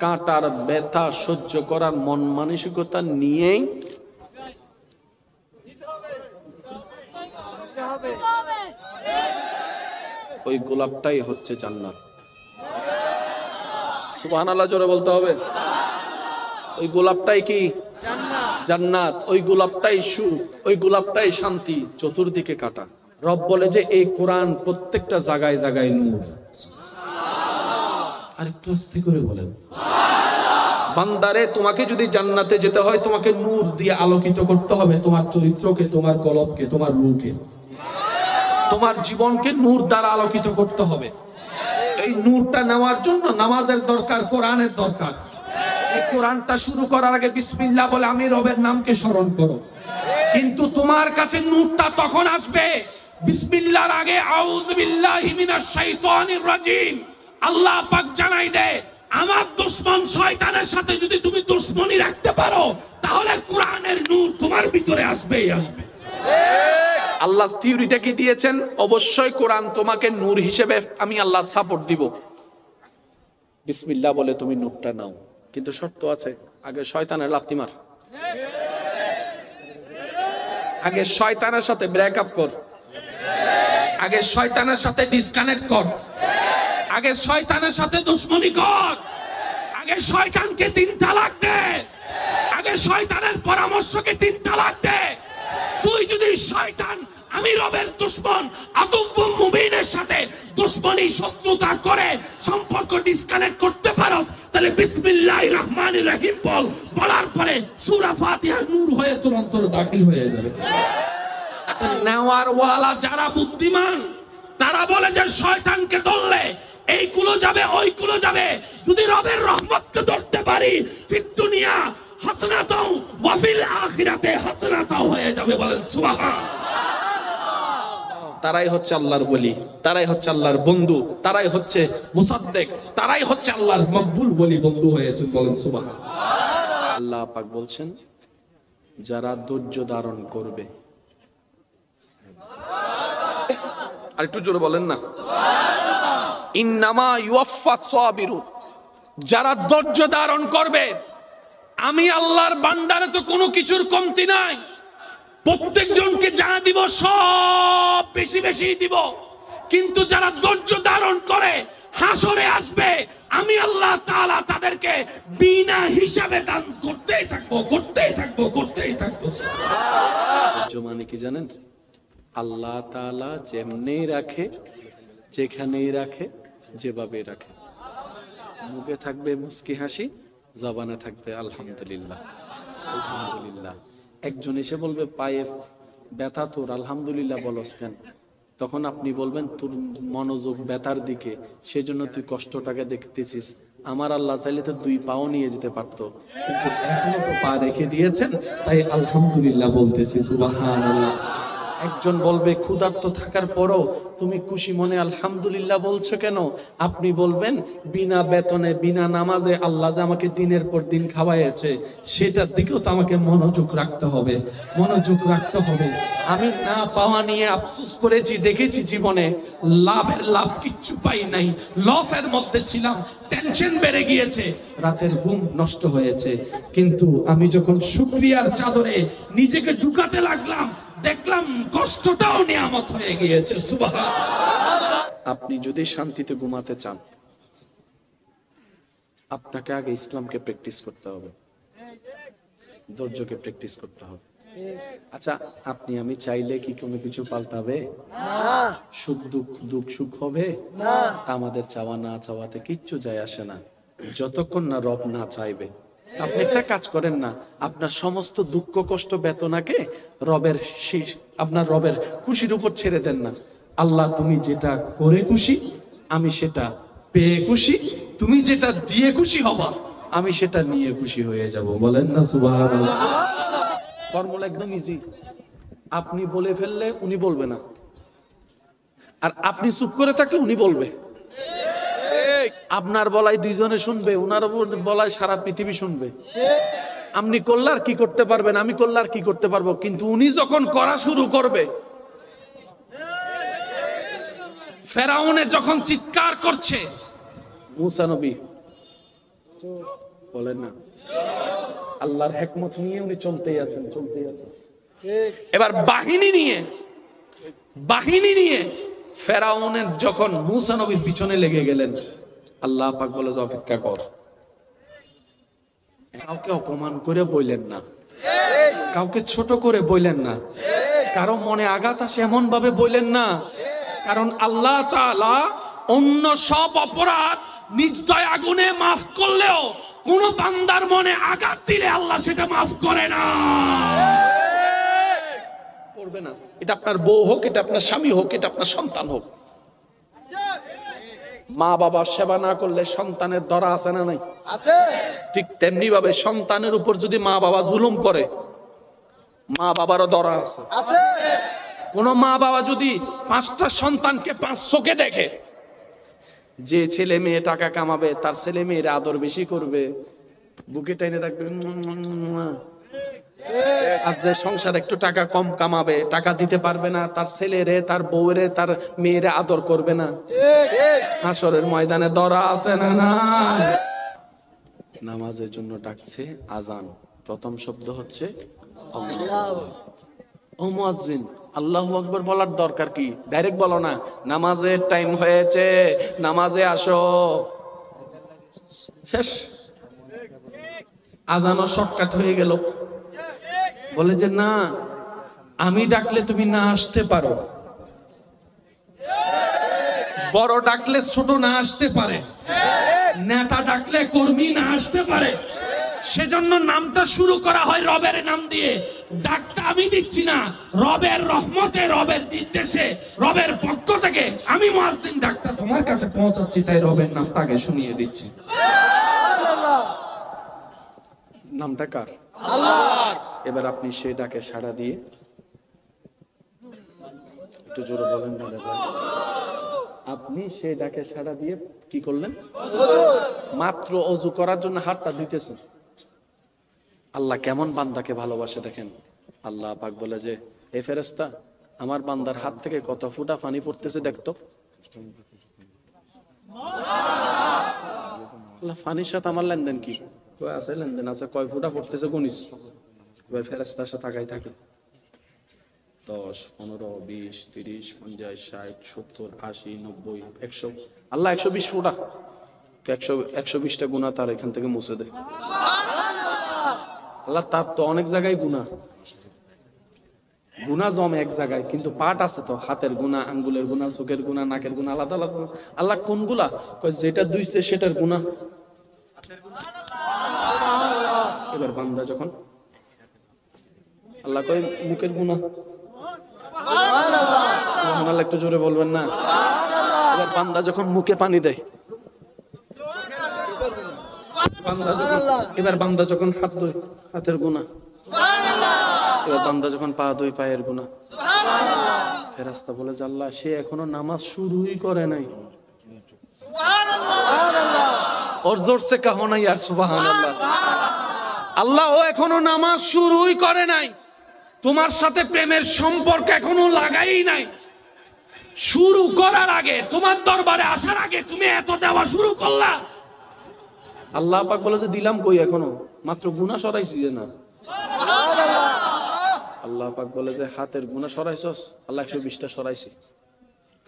কাটার ব্যথা সহ্য করার মন মানসিকতা নিয়েই ওই গোলাপটাই হচ্ছে জান্নাত। সুবহানাল্লাহ জোরে বলতে হবে। ওই গোলাপটাই কি জান্নাত, ওই গোলাপটাই সুখ, ওই গোলাপটাই শান্তি, চতুর্দিকে কাটা। রব বলে যে এই কোরআন প্রত্যেকটা জায়গায় জায়গায় নূর। আর একটু আস্তে করে বলেন। বান্দারে, তোমাকে যদি জান্নাতে যেতে হয় তোমাকে নূর দিয়ে আলোকিত করতে হবে, তোমার চরিত্রকে, তোমার কলবকে, তোমার রূহকে, তোমার জীবনকে নূর দ্বারা আলোকিত করতে হবে। এই নূরটা নেওয়ার জন্য নামাজের দরকার, কোরআনের দরকার। এই কোরআনটা শুরু করার আগে বিসমিল্লাহ বলে আমি রবের নামকে স্মরণ করো। কিন্তু তোমার কাছে নূরটা তখন আসবে বিসমিল্লাহর আগে আউযু বিল্লাহি মিনাশ শাইতানির রাজিম। আল্লাহ পাক জানাই দেয়, আমার দুশমন শয়তানের সাথে যদি তুমি দুশমনি রাখতে পারো তাহলে কোরআনের নূর তোমার ভিতরে আসবেই আসবে। আল্লাহ থিওরিটা কি দিয়েছেন? অবশ্যই কোরআন তোমাকে নূর হিসেবে আমি আল্লাহ সাপোর্ট দিব। বিসমিল্লাহ বলে তুমি নূরটা নাও, কিন্তু শর্ত আছে, আগে শয়তানের লাথি মার, আগে শয়তানের সাথে ব্রেকআপ কর, আগে শয়তানের সাথে ডিসকানেক্ট কর, আগে শয়তানের সাথে দুশমনি কর, আগে শয়তানকে 3 তালাক দে, আগে শয়তানের পরামর্শকে 3 তালাক দে। তুই যদি শয়তান, আমি রবের দুশমন আদুউম মুবিনের সাথে দুশমনি শত্রুতা করে সম্পর্ক ডিসকানেক্ট করতে পারো, তাহলে বিসমিল্লাহির রহমানির রহিম বল, বলার পরে সূরা ফাতিহা নূর হয়ে তোর অন্তরে দাখিল হয়ে যাবে। নেওয়ার ওয়ালা যারা বুদ্ধিমান তারা বলে যে শয়তানকে ধরলে এইগুলো যাবে ওইগুলো যাবে, যদি রবের রহমতকে ধরতে পারি ফিদ দুনিয়া হাসনাতাও ওয়া ফিল আখিরাতে হাসনাতাও হয়ে যাবে। বলেন সুবহানাল্লাহ। তারাই হচ্ছে আল্লাহর ওলি, তারাই হচ্ছে আল্লাহর বন্ধু, তারাই হচ্ছে মুসাদ্দেক, তারাই হচ্ছে আল্লাহর মকবুল ওলি বন্ধু হয়েছে। বলেন সুবহানাল্লাহ। আল্লাহ পাক বলছেন যারা ধৈর্য ধারণ করবে, আর একটু জোরে বলেন না, ইন্নামা ইউয়াফফাস সাবিরুন, যারা ধৈর্য ধারণ করবে, আমি আল্লাহর বান্দারে তো কোনো কিছুর কমতি নাই, প্রত্যেকজনকে যা দিব সব বেশি বেশি দিব, কিন্তু যারা ধৈর্য ধারণ করে হাসরে আসবে, আমি আল্লাহ তাআলা তাদেরকে বিনা হিসাবে দান করতেই থাকবো, করতেই থাকবো, করতেই থাকবো। ধৈর্য মানে কি জানেন? আল্লাহ তাআলা যেমনেই রাখে, যেখানেই রাখে, যেভাবে রাখে, মুখে থাকবে মুস্কি হাসি, জবানে থাকবে আলহামদুলিল্লাহ আলহামদুলিল্লাহ। একজন এসে বলবে পায়ে ব্যথা তোর, আলহামদুলিল্লাহ বলস কেন? তখন আপনি বলবেন তোর মনোযোগ ব্যথার দিকে, সেজন্য তুই কষ্টটাকে দেখতেছিস। আমার আল্লাহ চাইলে তো 2 পাও নিয়ে যেতে পারতো, কিন্তু এখনো তো পা রেখে দিয়েছেন, তাই আলহামদুলিল্লাহ বলতেছি। সুবহানাল্লাহ। একজন বলবে ক্ষুধার্ত থাকার পরও তুমি খুশি মনে আলহামদুলিল্লাহ বলছো কেন? আপনি বলবেন বিনা বেতনে, বিনা নামাজে আল্লাহ যে আমাকে দিনের পর দিন খাওয়াইছে, সেটার দিকেও তো আমাকে মনোযোগ রাখতে হবে, মনোযোগ রাখতে হবে। আমি না পাওয়া নিয়ে আফসোস করেছি, দেখেছি জীবনে লাভের লাভ কিচ্ছু পাই নাই, লসের মধ্যে ছিলাম, টেনশন বেড়ে গিয়েছে, রাতের ঘুম নষ্ট হয়েছে, কিন্তু আমি যখন শুকরিয়ার চাদরে নিজেকে ঢুকাতে লাগলাম, দেখলাম কষ্টটাও নিয়ামত হয়ে গিয়েছে। সুবহানাল্লাহ। আপনি যদি শান্তিতে ঘুমাতে চান, আপনাকে আগে ইসলামকে প্র্যাকটিস করতে হবে, ধৈর্যকে প্র্যাকটিস করতে হবে। আচ্ছা, আপনি আমি চাইলে কি কোনো কিছু পাল্টাবে? না। সুখ দুঃখ, দুঃখ সুখ হবে না। আমাদের চাওয়া না চাওয়াতে কিচ্ছু যায় আসে না, যতক্ষণ না রব না চাইবে। আপনি একটা কাজ করেন না, আপনার সমস্ত দুঃখ কষ্ট বেদনাকে রবের সেই আপনার রবের খুশির উপর ছেড়ে দেন না। আল্লাহ তুমি যেটা করে খুশি আমি সেটা পেয়ে খুশি, তুমি যেটা দিয়ে খুশি হবা আমি সেটা নিয়ে খুশি হয়ে যাব। বলেন না সুবহানাল্লাহ। ফর্মুলা একদম ইজি। আপনি বলে ফেললে উনি বলবে না, আর আপনি চুপ করে থাকলে উনি বলবে। আপনার বলাই 2 জনে শুনবে, উনার বলাই সারা পৃথিবী শুনবে। আপনি করলে আর কি করতে পারবেন, আমি করলে আর কি করতে পারবো, কিন্তু উনি যখন করা শুরু করবে, ফেরাউনে যখন চিৎকার করছে, মুসা নবী বলেন না, আল্লাহর হিকমত নিয়ে উনি চলতেই আছেন, চলতেই আছেন। এবার বাহিনী নিয়ে ফেরাউনের যখন মুসা নবীর পিছনে লেগে গেলেন, আল্লাহ পাক বলে যে অপেক্ষা কর, কাউকে অপমান করে বললেন না, কাউকে ছোট করে বললেন না, কারো মনে আঘাত আসে এমন ভাবে বললেন না, কারণ আল্লাহ তাআলা অন্য সব অপরাধ নির্দয় আগুনে মাফ করলেও কোন বান্দার মনে আঘাত দিলে আল্লাহ সেটা মাফ করে না, করবে না। এটা আপনার বউ হোক, এটা আপনার স্বামী হোক, এটা আপনার সন্তান হোক। মা বাবা সেবা না করলে সন্তানের দরা আছে না নাই? আছে। ঠিক তেমনি ভাবে সন্তানের উপর যদি মা বাবা জুলুম করে, মা বাবারও দরা আছে। কোন মা বাবা যদি 5টা সন্তানকে 5 চোখে দেখে, যে ছেলে মেয়ে টাকা কামাবে তার ছেলে মেয়ের আদর বেশি করবে, বুকে টেনে রাখবে, আর যে সংসার একটু টাকা কম কামাবে, টাকা দিতে পারবে না, তার ছেলেরে তার বউরে তার মেয়েরে আদর করবে না, হাসরের ময়দানে দরা আছে না না? নামাজের জন্য ডাকছে আজান, প্রথম শব্দ হচ্ছে আল্লাহ। ও মুয়াজ্জিন, আল্লাহু আকবার বলার দরকার কি? ডাইরেক্ট বলো না, নামাজের টাইম হয়েছে, নামাজে আসো, শেষ। আজানও শর্টকাট হয়ে গেল। বলে যে না, আমি ডাকলে তুমি না আসতে পারো, বড় ডাকলে ছোট না আসতে পারে, নেতা ডাকলে কর্মী না আসতে পারে, সেজন্য নামটা শুরু করা হয় রবের নাম দিয়ে। ডাকটা আমি দিচ্ছি না, রবের রহমতে, রবের নির্দেশে, রবের পক্ষ থেকে আমি মুয়াজ্জিন ডাকটা তোমার কাছে পৌঁছাচ্ছি, তাই রবের নামটা আগে শুনিয়ে দিচ্ছি। নামটা কার? আল্লাহর। এবার আপনি সেই ডাকে সাড়া দিয়ে, একটু জোরে বলেন না দাদা, আপনি সেই ডাকে সাড়া দিয়ে কি করলেন? মাত্র ওযু করার জন্য হাতটা দিতেছেন। আল্লাহ কেমন বান্দাকে ভালোবাসে দেখেন। আল্লাহ পাক বলে যে, হে ফেরেশতা, আমার বান্দার হাত থেকে কত ফুটা পানি পড়তেছে দেখতো। আল্লাহ, পানির সাথে আমার লেনদেন কি? কয় আছে লেনদেন আছে, কয় ফুটা পড়তেছে গুনিস। এবার ফেরেশতার সাথে তাকাই থাকে, 10, 15, 20, 30, 50, 60, 70, 80, 90, 100। আল্লাহ 120 ফুটা, 120টা গুনাহ তার এখান থেকে মুছে দেয়। আল্লাহ, তার তো অনেক জায়গায় গুনাহ, গুনাহ জমে এক জায়গায়, কিন্তু পাট আছে তো, হাতের গুনাহ, আঙ্গুলের গুনাহ, চোখের গুনাহ, নাকের গুনাহ আলাদা আলাদা। আল্লাহ কোনগুলা? কয় যেটা দুইছে সেটার গুনাহ। এবার বান্দা যখন, আল্লাহ কয় মুখের গুনাহ, সুবহানাল্লাহ, একটু জোরে বলবেন না? এবার বান্দা যখন মুখে পানি দেয়, এবার বান্দা যখন হাত ধোয়, হাতের গুনাহ। এবার বান্দা যখন পা ধোয়, পায়ের গুনাহ। ফেরেশতা বলে যে, আল্লাহ, সে এখনো নামাজ শুরুই করে নাই। ওর জোরসে কাহো না ইয়ার, সুবহানাল্লাহ। আল্লাহ, ও এখনো নামাজ শুরুই করে নাই, তোমার সাথে প্রেমের সম্পর্ক এখনো লাগাই নাই। শুরু করার আগে, তোমার দরবারে আসার আগে তুমি এত দেওয়া শুরু করলা। আল্লাহ পাক বলে যে, দিলাম কই এখনো, মাত্র গুনাহ সরাইছি না। আল্লাহ পাক বলে যে, হাতের গুনাহ সরাইছস? আল্লাহ 120টা সরাইছি।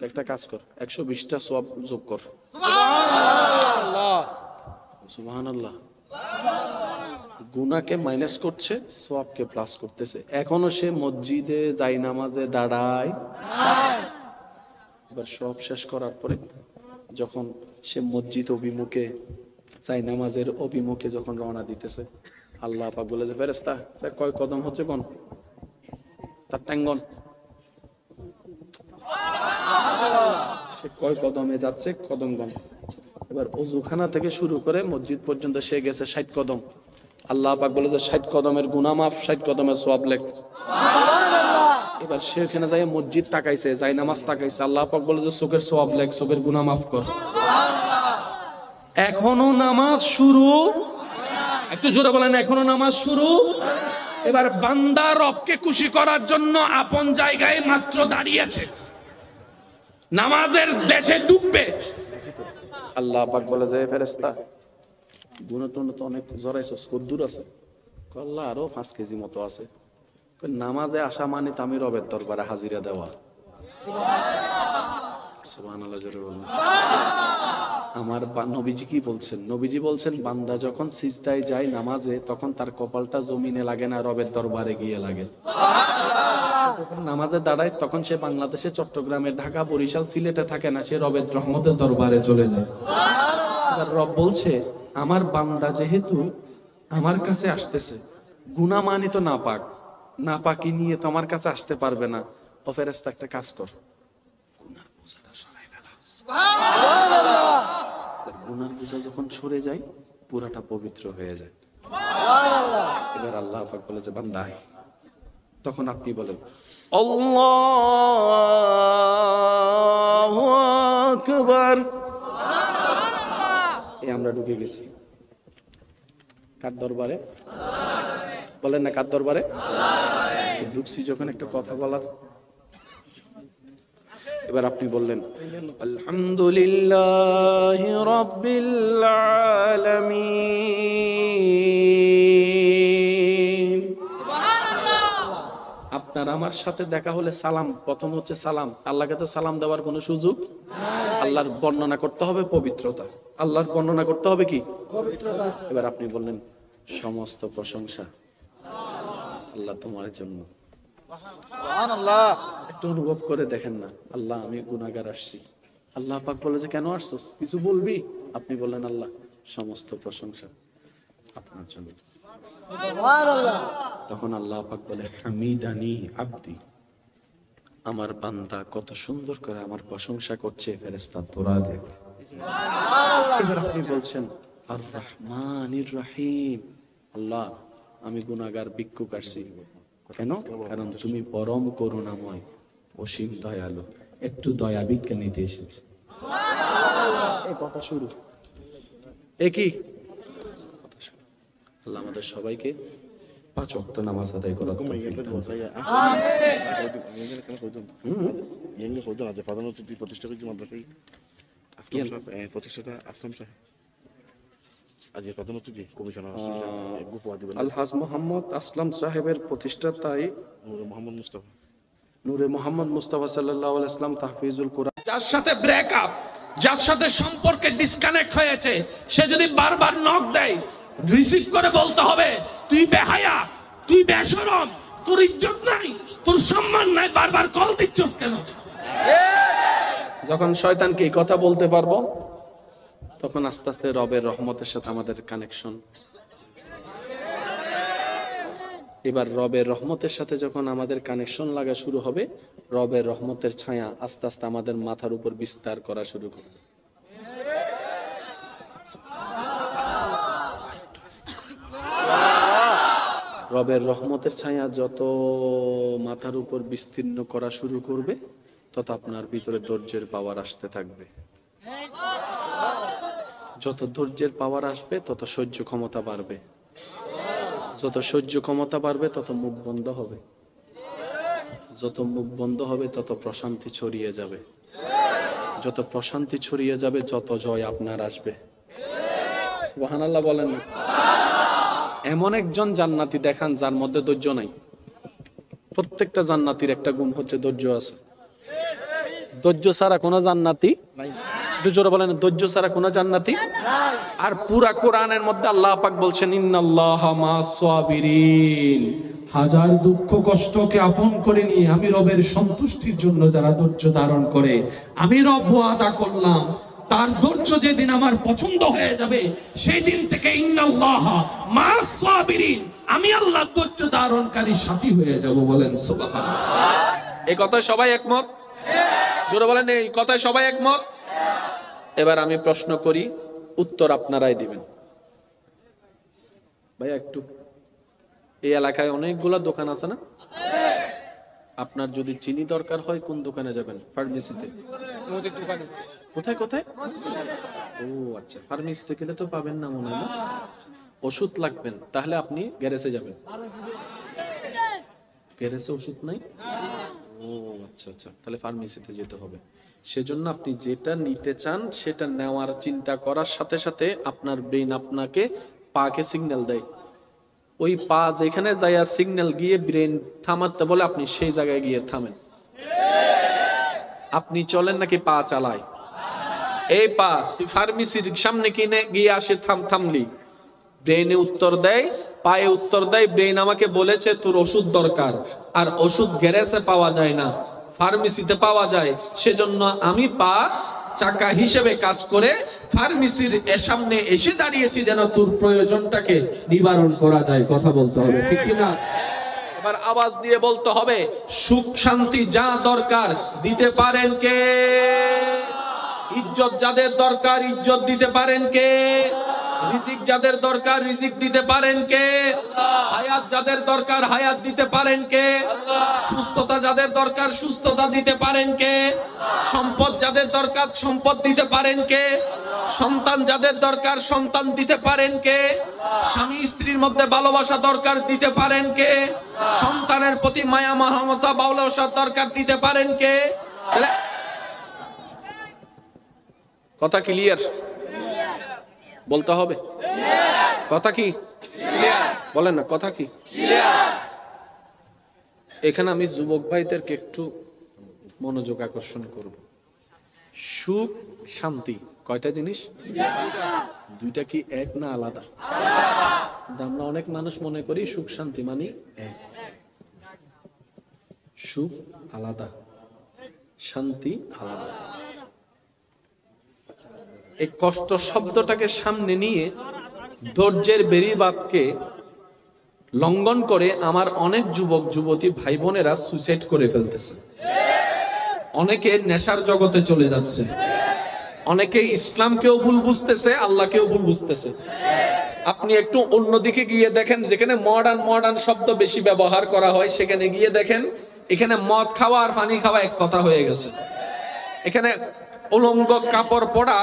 একটা কাজ কর, 120টা সওয়াব যোগ কর। সুবহানাল্লাহ, সুবহানাল্লাহ। গুনাহকে মাইনাস করছে, সওয়াবকে প্লাস করতেছে। এখনো সে মসজিদে যাই নামাজে দাঁড়ায়। এবার সব শেষ করার পরে যখন সে মসজিদ অভিমুখে, যাই নামাজের অভিমুখে যখন রওনা দিতেছে, আল্লাহ পাক বলে যে, ফেরেশতা, স্যার কয় কদম হচ্ছে কোন? তার ট্যাঙ্গন। সে কয় কদমে যাচ্ছে, কদম গণ। এবার ওযুখানা থেকে শুরু করে মসজিদ পর্যন্ত সে গেছে 60 কদম। আল্লাহ পাক বলে যে, 60 কদমের গুনাহ মাফ, 60 কদমের সওয়াব লেখ। এবার সে ওখানে যাই মসজিদ তাকাইছে, যাই নামাজ তাকাইছে, আল্লাহ পাক বলে যে, চোখের সওয়াব লেখ, চোখের গুনাহ মাফ কর। এখনো নামাজ শুরু, একটু জোরে বলেন, এখনো নামাজ শুরু। এবার বান্দা রবকে খুশি করার জন্য আপন জায়গায় মাত্র দাঁড়িয়েছে, নামাজের দেশে ডুববে। আল্লাহ পাক বলে যে, ফেরেশতা, গুনাহ তো অনেক জড়াইছস, কত দূর আছে? আল্লাহ, আরো 5 কেজি মতো আছে। নামাজে আসা মানে আমি রবের দরবারে হাজিরা দেওয়া। সুবহানাল্লাহ জোরে বলুন। আমার নবীজি কি বলছেন? নবীজি বলছেন বান্দা যখন সিজদায় যায় নামাজে, তখন তার কপালটা জমিনে লাগে না, রবের দরবারে গিয়ে লাগে। যখন নামাজে দাঁড়ায় তখন সে বাংলাদেশে, চট্টগ্রামে, ঢাকা, বরিশাল, সিলেটে থাকে না, সে রবের রহমতের দরবারে চলে যায়। আর রব বলছে আমার বান্দা যেহেতু আমার কাছে আসতেছে, গুনাহ মানিত না পাক, না পাকি নিয়ে তো আমার কাছে আসতে পারবে না। ও ফেরেশতা একটা কাজ কর, গুনার বোঝাটা সরাই ফেলা। গুনার বোঝা যখন সরে যায় পুরাটা পবিত্র হয়ে যায়। এবার আল্লাহ পাক বলে যে বান্দা আয়। তখন আপনি বলেন আল্লাহু আকবার। এই আমরা ঢুকে গেছি কার দরবারে? বলেন না কার দরবারে? ঢুকছি যখন একটা কথা বলার, এবার আপনি বললেন আলহামদুলিল্লাহি রাব্বিল আলামিন। আপনার আমার সাথে দেখা হলে সালাম, প্রথম হচ্ছে সালাম। আল্লাহকে তো সালাম দেওয়ার কোনো সুযোগ? আল্লাহর বর্ণনা করতে হবে পবিত্রতা। আল্লাহর বর্ণনা করতে হবে কি? পবিত্রতা। এবার আপনি বললেন সমস্ত প্রশংসা আল্লাহ তোমার জন্য। সুবহানাল্লাহ। একটু অনুভব করে দেখেন না, আল্লাহ আমি গুনাহগার আসছি। আল্লাহ পাক বলে যে কেন আসছস, কিছু বলবি? আপনি বললেন আল্লাহ সমস্ত প্রশংসা আপনার জন্য। সুবহানাল্লাহ। তখন আল্লাহ পাক বলে হামিদানি আব্দি, আমার বান্দা কত সুন্দর করে আমার প্রশংসা করছে, ফেরেশতা তোরা দেখ। এবার আপনি বলছেন আর রহমানির রহিম, আল্লাহ আমি গুনাহগার ভিক্ষুক আসছি। কেন? কারণ তুমি পরম করুণাময়, অসীম দয়ালু, একটু দয়া ভিক্ষা নিতে এসেছি। এই কথা শুরু, একই আল্লাহ আমাদের সবাইকে 5 ওয়াক্ত নামাজ আদায় করার তৌফিক দান করুন। আলহাজ মোহাম্মদ আসলাম সাহেবের প্রতিষ্ঠাতায় নূরে মোহাম্মদ মুস্তাফা সাল্লাল্লাহু আলাইহি ওয়াসাল্লাম তাহফিজুল কোরআন। যার সাথে ব্রেকআপ, যার সাথে সম্পর্কে ডিসকানেক্ট হয়েছে, সে যদি বারবার নক দেয়, রিসিভ করে বলতে হবে তুই বেহায়া, তুই বেশরম, তোর ইজ্জত নাই, তোর সম্মান নাই, বারবার কল দিচ্ছস কেন? যখন শয়তানকে এই কথা বলতে পারবো, তখন আস্তে আস্তে রবের রহমতের সাথে আমাদের কানেকশন। এবার রবের রহমতের সাথে যখন আমাদের কানেকশন লাগা শুরু হবে, রবের রহমতের ছায়া আস্তে আস্তে আমাদের মাথার উপর বিস্তার করা শুরু করবে। রবের রহমতের ছায়া যত মাথার উপর বিস্তীর্ণ করা শুরু করবে, তত আপনার ভিতরে ধৈর্যের পাওয়ার আসতে থাকবে। যত ধৈর্যের পাওয়ার আসবে তত সহ্য ক্ষমতা বাড়বে। যত সহ্য ক্ষমতা বাড়বে তত মুখ বন্ধ হবে। যত মুখ বন্ধ হবে তত প্রশান্তি ছড়িয়ে যাবে। যত প্রশান্তি ছড়িয়ে যাবে যত জয় আপনার আসবে। সুবহানাল্লাহ বলেন না? এমন একজন জান্নাতি দেখান যার মধ্যে ধৈর্য নাই। প্রত্যেকটা জান্নাতির একটা গুণ হচ্ছে ধৈর্য আছে। ধৈর্য ছাড়া কোনো জান্নাতি নাই। জোরে বলেন ধৈর্য ছাড়া কোনো জান্নাতি নাই। আর পুরা কোরআনের মধ্যে আল্লাহ পাক বলছেন ইন্নাল্লাহা মা'আস সাবিরিন, হাজার দুঃখ কষ্টকে আপন করে নিয়ে আমি রবের সন্তুষ্টির জন্য যারা ধৈর্য ধারণ করে, আমি রব ওয়াদা করলাম তার ধৈর্য যেদিন আমার পছন্দ হয়ে যাবে, সেই দিন থেকে ইন্নাল্লাহা মা'আস সাবিরিন, আমি আল্লাহ ধৈর্য ধারণকারী সাথী হয়ে যাব। বলেন সুবহানাল্লাহ। এই কথায় সবাই একমত? জোরে বলেন এই কথায় সবাই একমত? এবার আমি প্রশ্ন করি, উত্তর আপনারাই দিবেন। ভাই একটু, এই এলাকায় অনেকগুলা দোকান আছে না? আপনার যদি চিনি দরকার হয় কোন দোকানে যাবেন? ফার্মেসিতে। কোথায় কোথায়? ও আচ্ছা, ফার্মেসিতে গেলে তো পাবেন না মনে হয় না? ওষুধ লাগবেন, তাহলে আপনি গ্যারেজে যাবেন। গ্যারেজে ওষুধ নাই? ও আচ্ছা আচ্ছা, তাহলে ফার্মেসিতে যেতে হবে। সেজন্য আপনি যেটা নিতে চান সেটা নেওয়ার চিন্তা করার সাথে সাথে আপনার ব্রেন আপনাকে পাকে সিগন্যাল দেয়। ওই পা যেখানে যাইয়া সিগন্যাল গিয়ে ব্রেন থামাতে বলে, আপনি সেই জায়গায় গিয়ে থামেন। আপনি চলেন নাকি পা চালায়? এই পা তুই ফার্মেসির সামনে কিনে গিয়ে আসে থামলি, ব্রেনে উত্তর দেয়, পায়ে উত্তর দেয়, ব্রেন আমাকে বলেছে তোর ওষুধ দরকার, আর ওষুধ গ্যারেজে পাওয়া যায় না, ফার্মেসিতে পাওয়া যায়, সেজন্য আমি পা চাকা হিসেবে কাজ করে ফার্মেসির সামনে এসে দাঁড়িয়েছি যেন তোর প্রয়োজনটাকে নিবারণ করা যায়। কথা বলতে হবে, ঠিক কিনা? এবার আওয়াজ দিয়ে বলতে হবে, সুখ শান্তি যা দরকার দিতে পারেন কে? ইজ্জত যাদের দরকার ইজ্জত দিতে পারেন কে? রিজিক যাদের দরকার রিজিক দিতে পারেন কে? হায়াত যাদের দরকার হায়াত দিতে পারেন কে? সুস্থতা যাদের দরকার সুস্থতা দিতে পারেন কে? সম্পদ যাদের দরকার সম্পদ দিতে পারেন কে? সন্তান যাদের দরকার সন্তান দিতে পারেন কে? স্বামী স্ত্রীর মধ্যে ভালোবাসা দরকার দিতে পারেন কে? সন্তানের প্রতি মায়া মমতা ভালোবাসা দরকার দিতে পারেন কে? কথা ক্লিয়ার? বলতে হবে কথা কি বলেন না, কথা কি? এখানে আমি যুবক ভাইদেরকে একটু মনোযোগ আকর্ষণ করব। সুখ শান্তি কয়টা জিনিস? দুইটা কি এক না আলাদা? আমরা অনেক মানুষ মনে করি সুখ শান্তি মানে এক। সুখ আলাদা, শান্তি আলাদা। এই কষ্ট শব্দটাকে সামনে নিয়ে ধৈর্যের বেড়িবাঁধকে লঙ্ঘন করে আমার অনেক যুবক যুবতী ভাই বোনেরা সুইসাইড করে ফেলতেছে, অনেকে নেশার জগতে চলে যাচ্ছে, অনেকে ইসলামকেও ভুল বুঝতেছে, আল্লাহকেও ভুল বুঝতেছে। আপনি একটু অন্যদিকে গিয়ে দেখেন, যেখানে মডার্ন শব্দ বেশি ব্যবহার করা হয় সেখানে গিয়ে দেখেন এখানে মদ খাওয়া আর পানি খাওয়া এক কথা হয়ে গেছে। এখানে উলঙ্গ কাপড় পরা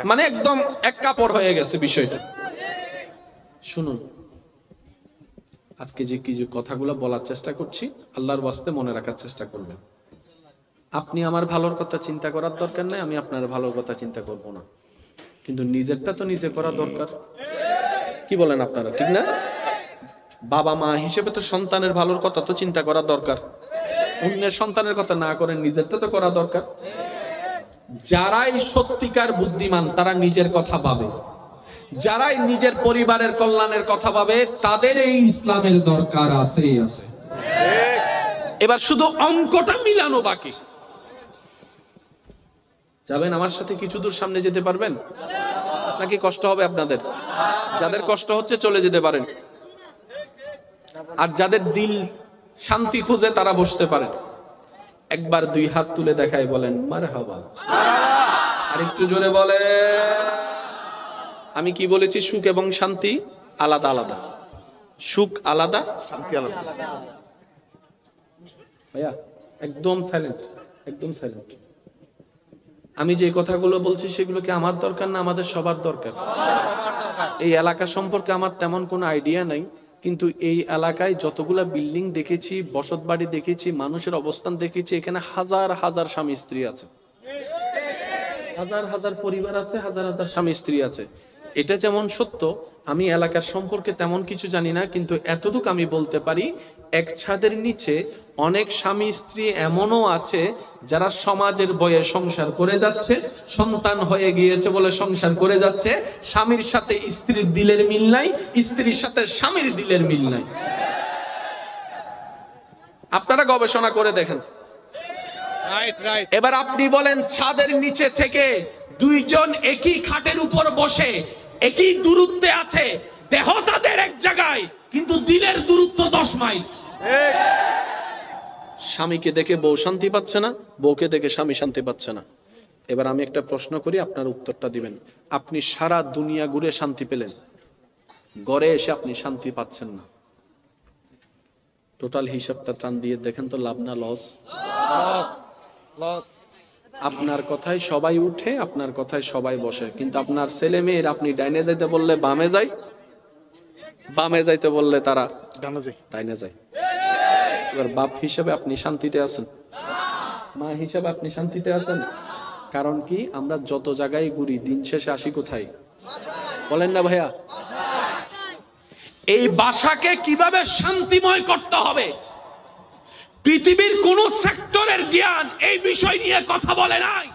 মানে একদম এক কাপড় হয়ে গেছে বিষয়টা। শুনুন, আজকে যে কি যে কথাগুলো বলার চেষ্টা করছি আল্লাহর ওয়াস্তে মনে রাখার চেষ্টা করবেন। আপনি আমার ভালোর কথা চিন্তা করার দরকার নাই, আমি আপনার ভালোর কথা চিন্তা করব না, কিন্তু নিজেরটা তো নিজে করা দরকার। কি বলেন আপনারা, ঠিক না? বাবা মা হিসেবে তো সন্তানের ভালোর কথা তো চিন্তা করা দরকার, অন্যের সন্তানের কথা না করে নিজেরটা তো করা দরকার। যারাই সত্যিকার বুদ্ধিমান তারা নিজের কথা ভাবে, যারাই নিজের পরিবারের কল্যাণের কথা ভাবে তাদের এই ইসলামের দরকার আছে। এবার শুধু অঙ্কটা মিলানো বাকি। যাবেন আমার সাথে কিছু দূর সামনে যেতে পারবেন নাকি কষ্ট হবে আপনাদের? যাদের কষ্ট হচ্ছে চলে যেতে পারেন, আর যাদের দিল শান্তি খুঁজে তারা বসতে পারেন। একবার দুই হাত তুলে দেখায় বলেন মারহাবা। আর একটু জোরে বলে। আমি কি বলেছি? সুখ এবং শান্তি আলাদা আলাদা। সুখ আলাদা, শান্তি আলাদা। ভাইয়া একদম সাইলেন্ট, একদম সাইলেন্ট। আমি যে কথাগুলো বলছি সেগুলো কি আমার দরকার না আমাদের সবার দরকার? এই এলাকা সম্পর্কে আমার তেমন কোনো আইডিয়া নাই, কিন্তু এই এলাকায় যতগুলা বিল্ডিং দেখেছি, বসত বাড়ি দেখেছি, মানুষের অবস্থান দেখেছি, এখানে হাজার হাজার স্বামী স্ত্রী আছে, হাজার হাজার পরিবার আছে, হাজার হাজার স্বামী স্ত্রী আছে। এটা যেমন সত্য, আমি এলাকার সম্পর্কে তেমন কিছু জানি না, কিন্তু এতটুকু আমি বলতে পারি এক ছাদের নিচে অনেক স্বামী স্ত্রী এমনও আছে যারা সমাজের বয়ে সংসার করে যাচ্ছে, সন্তান হয়ে গিয়েছে বলে সংসার করে যাচ্ছে, স্বামীর সাথে স্ত্রীর দিলের মিল নাই, স্ত্রীর সাথে স্বামীর দিলের মিল নাই। আপনারা গবেষণা করে দেখেন। এবার আপনি বলেন, ছাদের নিচে থেকে দুইজন একই খাটের উপর বসে একই দূরত্বে আছে, দেহ তাদের এক জায়গায়, কিন্তু দিলের দূরত্ব 10 মাইল। স্বামীকে দেখে বউ শান্তি পাচ্ছে না, বউকে দেখে স্বামী শান্তি পাচ্ছে না। এবার আমি একটা প্রশ্ন করি, আপনার উত্তরটা দিবেন। আপনি সারা দুনিয়া ঘুরে শান্তি পেলেন, ঘরে এসে আপনি শান্তি পাচ্ছেন না, টোটাল হিসাবটা টান দিয়ে দেখেন তো লাভ না লস? আপনার কথায় সবাই উঠে, আপনার কথায় সবাই বসে, কিন্তু আপনার ছেলে মেয়ের আপনি ডাইনে যাইতে বললে বামে যায়, বামে যাইতে বললে তারা ডাইনে যায়। এবার বাপ হিসেবে আপনি শান্তিতে আছেন, মা হিসেবে আপনি শান্তিতে আছেন? কারণ কি? আমরা যত জায়গায় ঘুরি দিন শেষে আসি কোথায়? বলেন না ভাইয়া? এই বাসাকে কিভাবে শান্তিময় করতে হবে, পৃথিবীর কোন সেক্টরের জ্ঞান এই বিষয় নিয়ে কথা বলে নাই।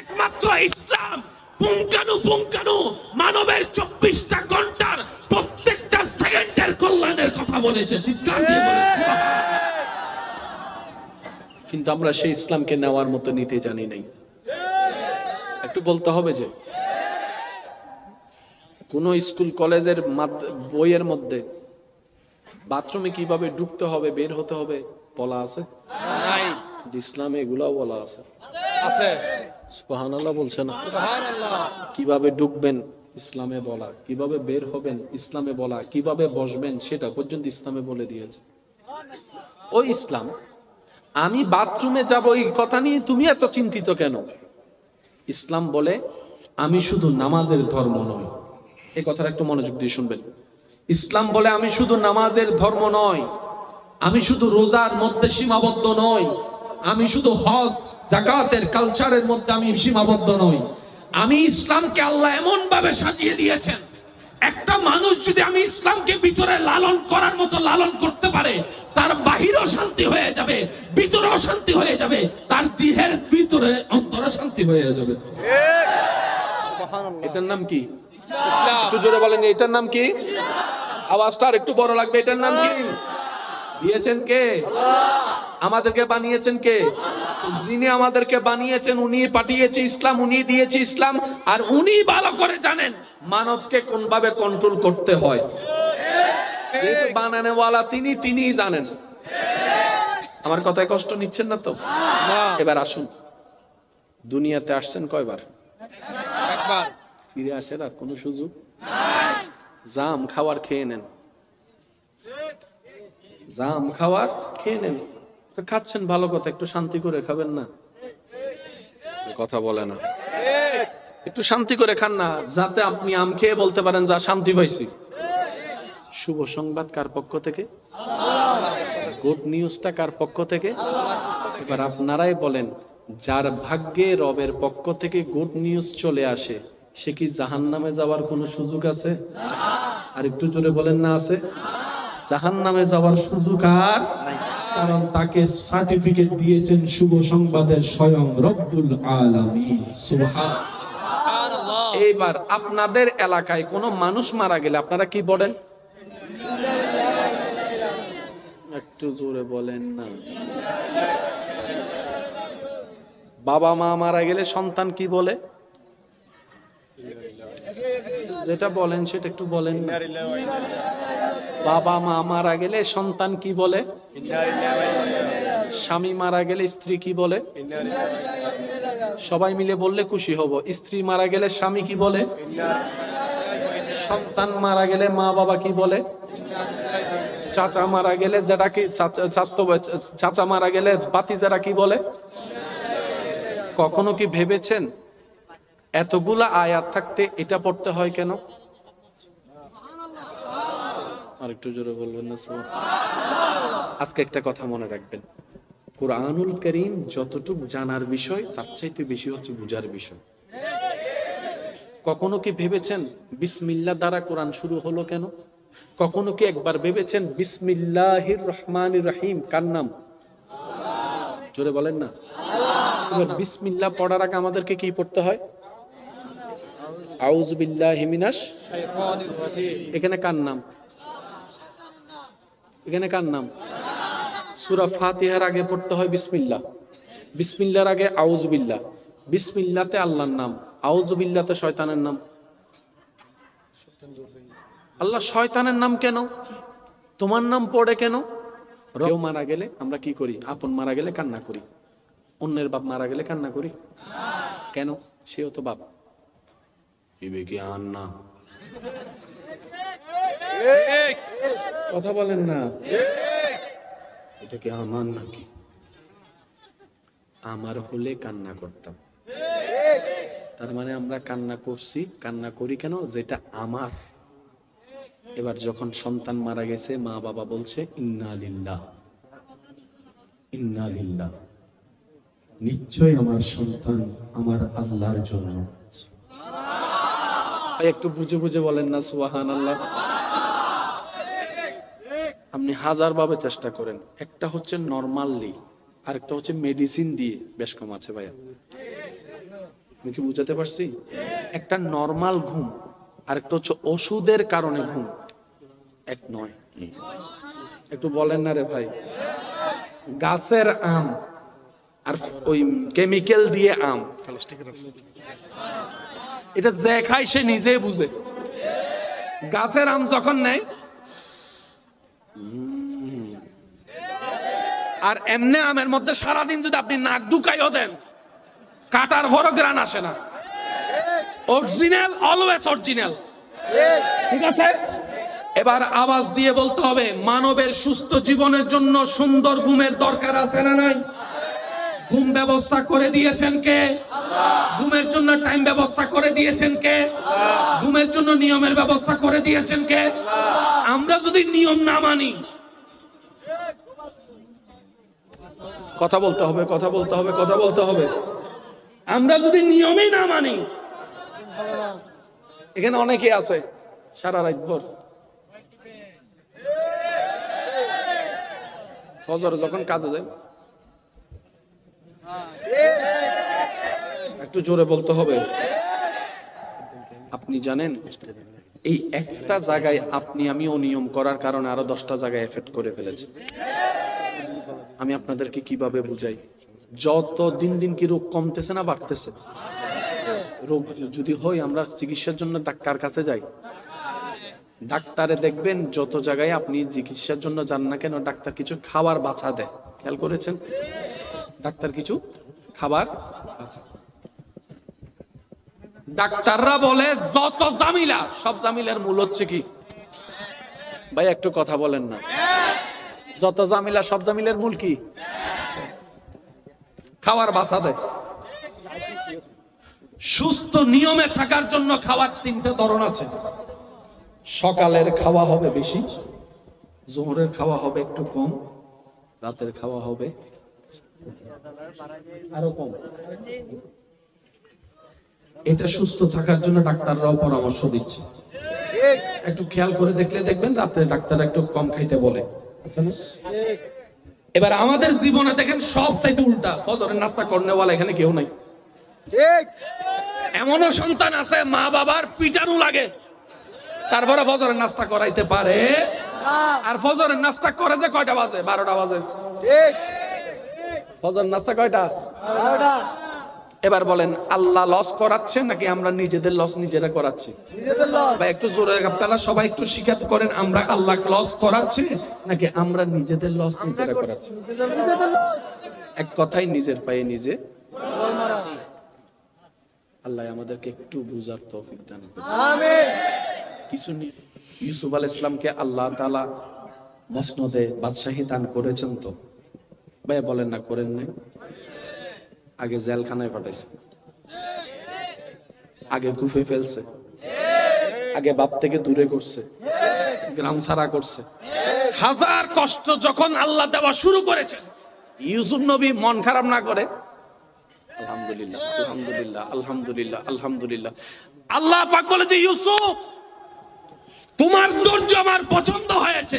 একমাত্র ইসলাম পুঙ্খানু মানবের 24টা ঘন্টার প্রত্যেকটা সেকেন্ডের কল্যাণের কথা বলেছে। চিৎকার দিয়ে বলেন সুবহানাল্লাহ। কিন্তু আমরা সেই ইসলামকে নেওয়ার মতো নিতে জানি নাই। একটু বলতে হবে যে কোন স্কুল কলেজের বইয়ের মধ্যে বাথরুমে কিভাবে ঢুকতে হবে বের হতে হবে বলা আছে? নাই। ইসলামে এগুলাও বলা আছে। আছে। সুবহানাল্লাহ বলছে না? সুবহানাল্লাহ। কিভাবে ঢুকবেন ইসলামে বলা, কিভাবে বের হবেন ইসলামে বলা, কিভাবে বসবেন সেটা পর্যন্ত ইসলামে বলে দিয়েছে। ওই ইসলাম। আমি বাথরুমে যাব এই কথা নিয়ে তুমি এত চিন্তিত কেন? ইসলাম বলে আমি শুধু নামাজের ধর্ম নয়। এই কথাটা একটু মনোযোগ দিয়ে শুনবেন। ইসলাম বলে আমি শুধু নামাজের ধর্ম নয়, আমি শুধু রোজার মধ্যে সীমাবদ্ধ নই, আমি শুধু হজ যাকাতের কালচারের মধ্যে আমি সীমাবদ্ধ নই। আমি ইসলামকে আল্লাহ এমন ভাবে সাজিয়ে দিয়েছেন, একটা মানুষ যদি আমি ইসলামকে ভিতরে লালন করার মতো লালন করতে পারে, তার বাহিরেও শান্তি হয়ে যাবে, ভিতরেও শান্তি হয়ে যাবে, তার দেহের ভিতরে অন্তরে শান্তি হয়ে যাবে। সুবহানাল্লাহ। এটার নাম কি? ইসলাম। একটু জোরে বলেন, এটার নাম কি? আওয়াজটা আর একটু বড় লাগবে। এটার নাম কি? দিয়েছেন কে? আমাদেরকে বানিয়েছেন কে? যিনি আমাদেরকে বানিয়েছেন উনি পাঠিয়েছে ইসলাম, উনি দিয়েছে ইসলাম, আর উনি ভালো করে জানেন মানবকে কোন ভাবে কন্ট্রোল করতে হয়। যেহেতু বানানোওয়ালা তিনিই জানেন। আমার কথায় কষ্ট নিচ্ছেন না তো? না। এবার আসুন, দুনিয়াতে আসছেন কয়বার? একবার। ফিরে আসেন আর কোনো সুযোগ? জাম খাওয়ার খেয়ে নেন, জাম খাওয়ার খেয়ে নেন। তো খাচ্ছেন ভালো কথা, একটু শান্তি করে খাবেন না? কথা বলে না। একটু শান্তি করে খান না, যাতে আপনি আম খেয়ে বলতে পারেন যা শান্তি পাইছি। শুভ সংবাদ কার পক্ষ থেকে? গুড নিউজটা কার পক্ষ থেকে? এবার আপনারাই বলেন, যার ভাগ্যে রবের পক্ষ থেকে গুড নিউজ চলে আসে সে কি জাহান্নামে যাওয়ার কোনো সুযোগ আছে? আর একটু জোরে বলেন না আছে? জাহান্নামে যাওয়ার সুযোগ আর নাই, কারণ তাকে সার্টিফিকেট দিয়েছেন শুভ সংবাদের স্বয়ং রব্বুল আলামিন। সুবহানাল্লাহ। এইবার আপনাদের এলাকায় কোনো মানুষ মারা গেলে আপনারা কি বলেন? একটু জোরে বলেন না। বাবা মা মারা গেলে সন্তান কি বলে? যেটা বলেন সেটা একটু বলেন না। বাবা মা মারা গেলে সন্তান কি বলে? স্বামী মারা গেলে স্ত্রী কি বলে? সবাই মিলে বললে খুশি হব। স্ত্রী মারা গেলে স্বামী কি বলে? সন্তান মারা গেলে মা বাবা কি বলে? চাচা মারা গেলে যেটা কি চাচা মারা গেলে ভাতিজারা কি বলে? কখনো কি ভেবেছেন এতগুলা আয়াত থাকতে এটা পড়তে হয় কেন? আর একটু জোরে বলবেন না? আজকে একটা কথা মনে রাখবেন, কুরআনুল কারীম যতটুক জানার বিষয় তার চাইতে বেশি হচ্ছে বুঝার বিষয়। কখনো কি ভেবেছেন বিসমিল্লাহ দ্বারা কোরআন শুরু হলো কেন? কখনো কি একবার ভেবেছেন বিসমিল্লাহির রহমানির রহিম কার নাম? জোরে বলেন না। এবার বিসমিল্লাহ পড়ার আগে আমাদেরকে কি পড়তে হয়? আউযু বিল্লাহি মিনাশ শাইতানির রাজিম। এখানে কার নাম? এখানে কার নাম? সূরা ফাতিহার আগে পড়তে হয় বিসমিল্লাহ, বিসমিল্লাহর আগে আউযু বিল্লাহ। বিসমিল্লাহতে আল্লাহর নাম, আউযু বিল্লাহতে শয়তানের নাম। আল্লাহ শয়তানের নাম কেন? তোমার নাম পড়ে কেন? কেউ মারা গেলে আমরা কি করি? আপন মারা গেলে কান্না করি, অন্যের বাপ মারা গেলে কান্না করি কেন? সেও তো বাপ। বিবেকে আন না, কথা বলেন না। এটা কি আমার নাকি? আমার হলে কান্না করতাম। তার মানে আমরা কান্না করছি, কান্না করি কেন? যেটা আমার। এবার যখন সন্তান মারা গেছে মা বাবা বলছে ইন্না লিল্লাহ, ইন্না লিল্লাহ, নিশ্চয় আমার সন্তান আমার আল্লাহর জন্য। একটু বুঝে বুঝে বলেন না সুবহানাল্লাহ। আপনি হাজার ভাবে চেষ্টা করেন, একটা হচ্ছে নরমালি, আরেকটা হচ্ছে মেডিসিন দিয়ে। বেশ কম আছে ভাইয়া, আমি কি বুঝাতে পারছি? একটা নরমাল ঘুম, আরেকটা হচ্ছে ওষুধের কারণে ঘুম, এক নয়। একটু বলেন না রে ভাই। গাছের আম আর ওই কেমিক্যাল দিয়ে আম, এটা যে খায় সে নিজেই বুঝে। গাছের আম যখন নেয় আর এমনি আমের মধ্যে সারাদিন যদি আপনি নাক ঢুকাইও দেন, কাটার ভরও গ্রান আসে না। Original, always original. ঠিক আছে, এবার আওয়াজ দিয়ে বলতে হবে, মানবের সুস্থ জীবনের জন্য সুন্দর ঘুমের দরকার আছে না নাই? ঘুম ব্যবস্থা করে দিয়েছেন কে? ঘুমের জন্য টাইম ব্যবস্থা করে দিয়েছেন কে? ঘুমের জন্য নিয়মের ব্যবস্থা করে দিয়েছেন কে? আমরা যদি নিয়ম না মানি, কথা বলতে হবে, কথা বলতে হবে, কথা বলতে হবে। আমরা যদি নিয়মই না মানি, এখানে অনেকে আছে সারা রাত ভর, ফজরে যখন কাজে যায়, একটু জোরে বলতে হবে। আপনি জানেন এই একটা জায়গায় আপনি আমি অনিয়ম করার কারণে আরো 10টা জায়গায় এফেক্ট করে ফেলেছে। আমি আপনাদেরকে কিভাবে বুঝাই? যত দিন দিন কি রোগ কমতেছে না বাড়তেছে? রোগ যদি হয় আমরা চিকিৎসার জন্য ডাক্তার কাছে যাই, ডাক্তারে দেখবেন যত জায়গায় আপনি চিকিৎসার জন্য যান না কেন, ডাক্তার কিছু খাবার বাছা দেয়। খেয়াল করেছেন? ডাক্তার কিছু খাবার বাছা। ডাক্তাররা বলে যত জামিলা, সব জামিলার মূল হচ্ছে কি? ভাই একটু কথা বলেন না। যত জামিলা, সব জামিলার মূল কি? খাবার বাছা দেয়। সুস্থ নিয়মে থাকার জন্য খাবার 3টে ধরন আছে। সকালের খাওয়া হবে বেশি, জোহরের খাওয়া হবে একটু কম, রাতের খাওয়া হবে আরো কম। এটা সুস্থ থাকার জন্য ডাক্তাররাও পরামর্শ দিচ্ছে। একটু খেয়াল করে দেখলে দেখবেন রাতে ডাক্তার একটু কম খাইতে বলে। এবার আমাদের জীবনে দেখেন সব সাইড উল্টা। ফজরের নাস্তা করনেওয়ালা এখানে কেউ নাই। এমনও সন্তান আছে মা বাবার পিটানো লাগে, তারপরে ফজরের নাস্তা করাইতে পারে। আর ফজরের নাস্তা করে যে কয়টা বাজে? 12টা বাজে। ফজর নাস্তা কয়টা? 12টা। এবার বলেন আল্লাহ লস করাচ্ছে নাকি আমরা নিজেদের লস নিজেরা করাচ্ছি? ভাই একটু জোরে আপনারা সবাই একটু স্বীকার করেন, আমরা আল্লাহ লস করাচ্ছি নাকি আমরা নিজেদের লস নিজেরা করাচ্ছি? এক কথাই নিজের পায়ে নিজে। আল্লাহ আমাদেরকে একটু বুঝার তৌফিক দান করুন। আমিন। কিছু ইউসুফ আলাইহিস সালামকে আল্লাহ তাআলা মসনদে বাদশাহী দান করেছেন তো? ভাই বলেন না, করেন নাই? আগে জেলখানায় পাঠাইছে, আগে কুফে ফেলছে, আগে বাপ থেকে দূরে করছে, গ্রাম ছাড়া করছে। হাজার কষ্ট যখন আল্লাহ দেওয়া শুরু করেছে, ইউসুফ নবী মন খারাপ না করে আলহামদুলিল্লাহ, আলহামদুলিল্লাহ, আলহামদুলিল্লাহ, আলহামদুলিল্লাহ। আল্লাহ পাক বলেছে, ইউসুফ তোমার ধৈর্য আমার পছন্দ হয়েছে।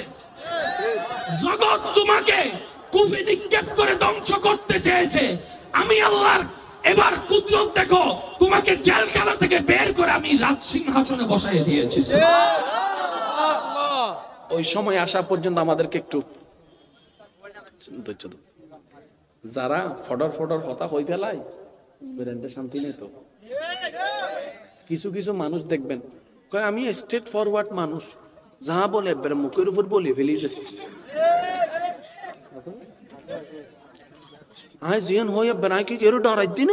জগৎ তোমাকে কুফি নিক্ষেপ করে ধ্বংস করতে চেয়েছে, আমি আল্লাহর এবার কুদরত দেখো, তোমাকে জেলখানা থেকে বের করে আমি রাজ সিংহাসনে বসাই দিয়েছি। ওই সময় আসা পর্যন্ত আমাদেরকে একটু ধৈর্য দাও। যারা ফডর ফডর হতা হই ফেলায় ব্রেন্ডে শান্তি নেই তো। কিছু কিছু মানুষ দেখবেন কয় আমি স্ট্রেট ফরওয়ার্ড মানুষ, যাহা বলে মুখের উপর বলে ফেলি যে আয় জিয়ান হয়ে বেড়াই কি কেউ ডরাই দিন,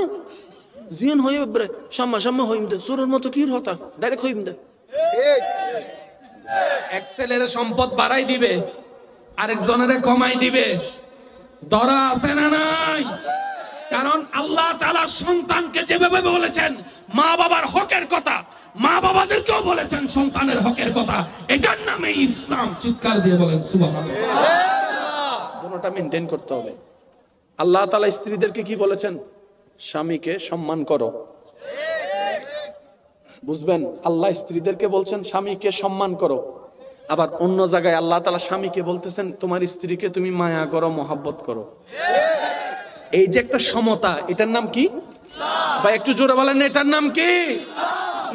জিয়ান হয়ে বেড়ে সাম্মা সাম্মা হইম দে, সুরের মতো কি হতা ডাইরেক্ট হইম দে। এক্সেলের সম্পদ বাড়াই দিবে, আরেকজনের কমাই দিবে। দরা আছে না নাই? কারণ আল্লাহ তাআলা সন্তানকে যেভাবে বলেছেন মা বাবার হকের কথা, মা বাবাদেরকেও বলেছেন সন্তানের হকের কথা। এটার নামে ইসলাম। চিৎকার দিয়ে বলেন সুবহানাল্লাহ। দুটোটা মেইনটেইন করতে হবে। আল্লাহ তাআলা স্ত্রীদেরকে কি বলেছেন? স্বামীকে সম্মান করো। বুঝবেন, আল্লাহ স্ত্রীদেরকে বলছেন স্বামীকে সম্মান করো। আবার অন্য জায়গায় আল্লাহ তাআলা স্বামীকে বলতেছেন তোমার স্ত্রীকে তুমি মায়া করো, মহব্বত করো। এই যে একটা সমতা, এটার নাম কি ভাই? একটু জোরে বলেন, এটার নাম কি?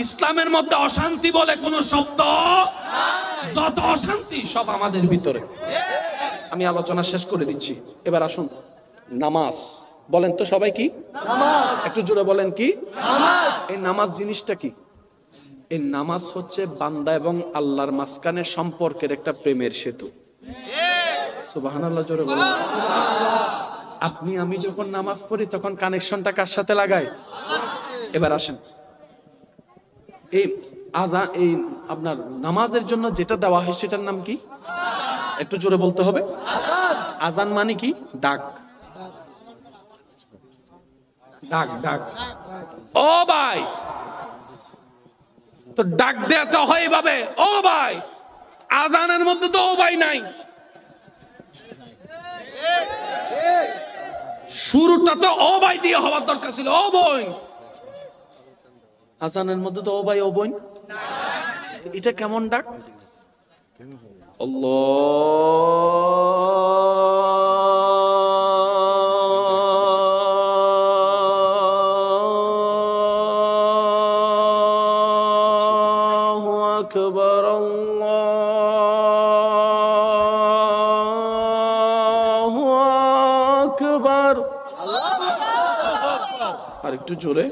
ইসলামের মধ্যে অশান্তি বলে কোন শব্দ, যত অশান্তি সব আমাদের ভিতরে। আমি আলোচনা শেষ করে দিচ্ছি, এবার আসুন নামাজ। বলেন তো সবাই কি নামাজ? একটু জোরে বলেন কি নামাজ? এই নামাজ জিনিসটা কি? এই নামাজ হচ্ছে বান্দা এবং আল্লাহর মাঝখানে সম্পর্কের একটা প্রেমের সেতু। সুবহানাল্লাহ, জোরে বলেন। আপনি আমি যখন নামাজ পড়ি তখন কানেকশনটা কার সাথে লাগাই? এবার আসেন, এই আজান, এই আপনার নামাজের জন্য যেটা দেওয়া হয় সেটার নাম কি? একটু জোরে বলতে হবে। আজান মানে কি? ডাক, ডাক, ডাক। ও ভাই, তো ডাক দেওয়াটা হয় এভাবে, ও ভাই। আজানের মধ্যে তো ও ভাই নাই, শুরুটা তো ও ভাই দিয়ে হওয়ার দরকার ছিল, ও বোন। আজানের মধ্যে তো ও ভাই ও বোন, এটা কেমন ডাক? আল্লাহু আকবার, আল্লাহু আকবার। আর একটু জোরে।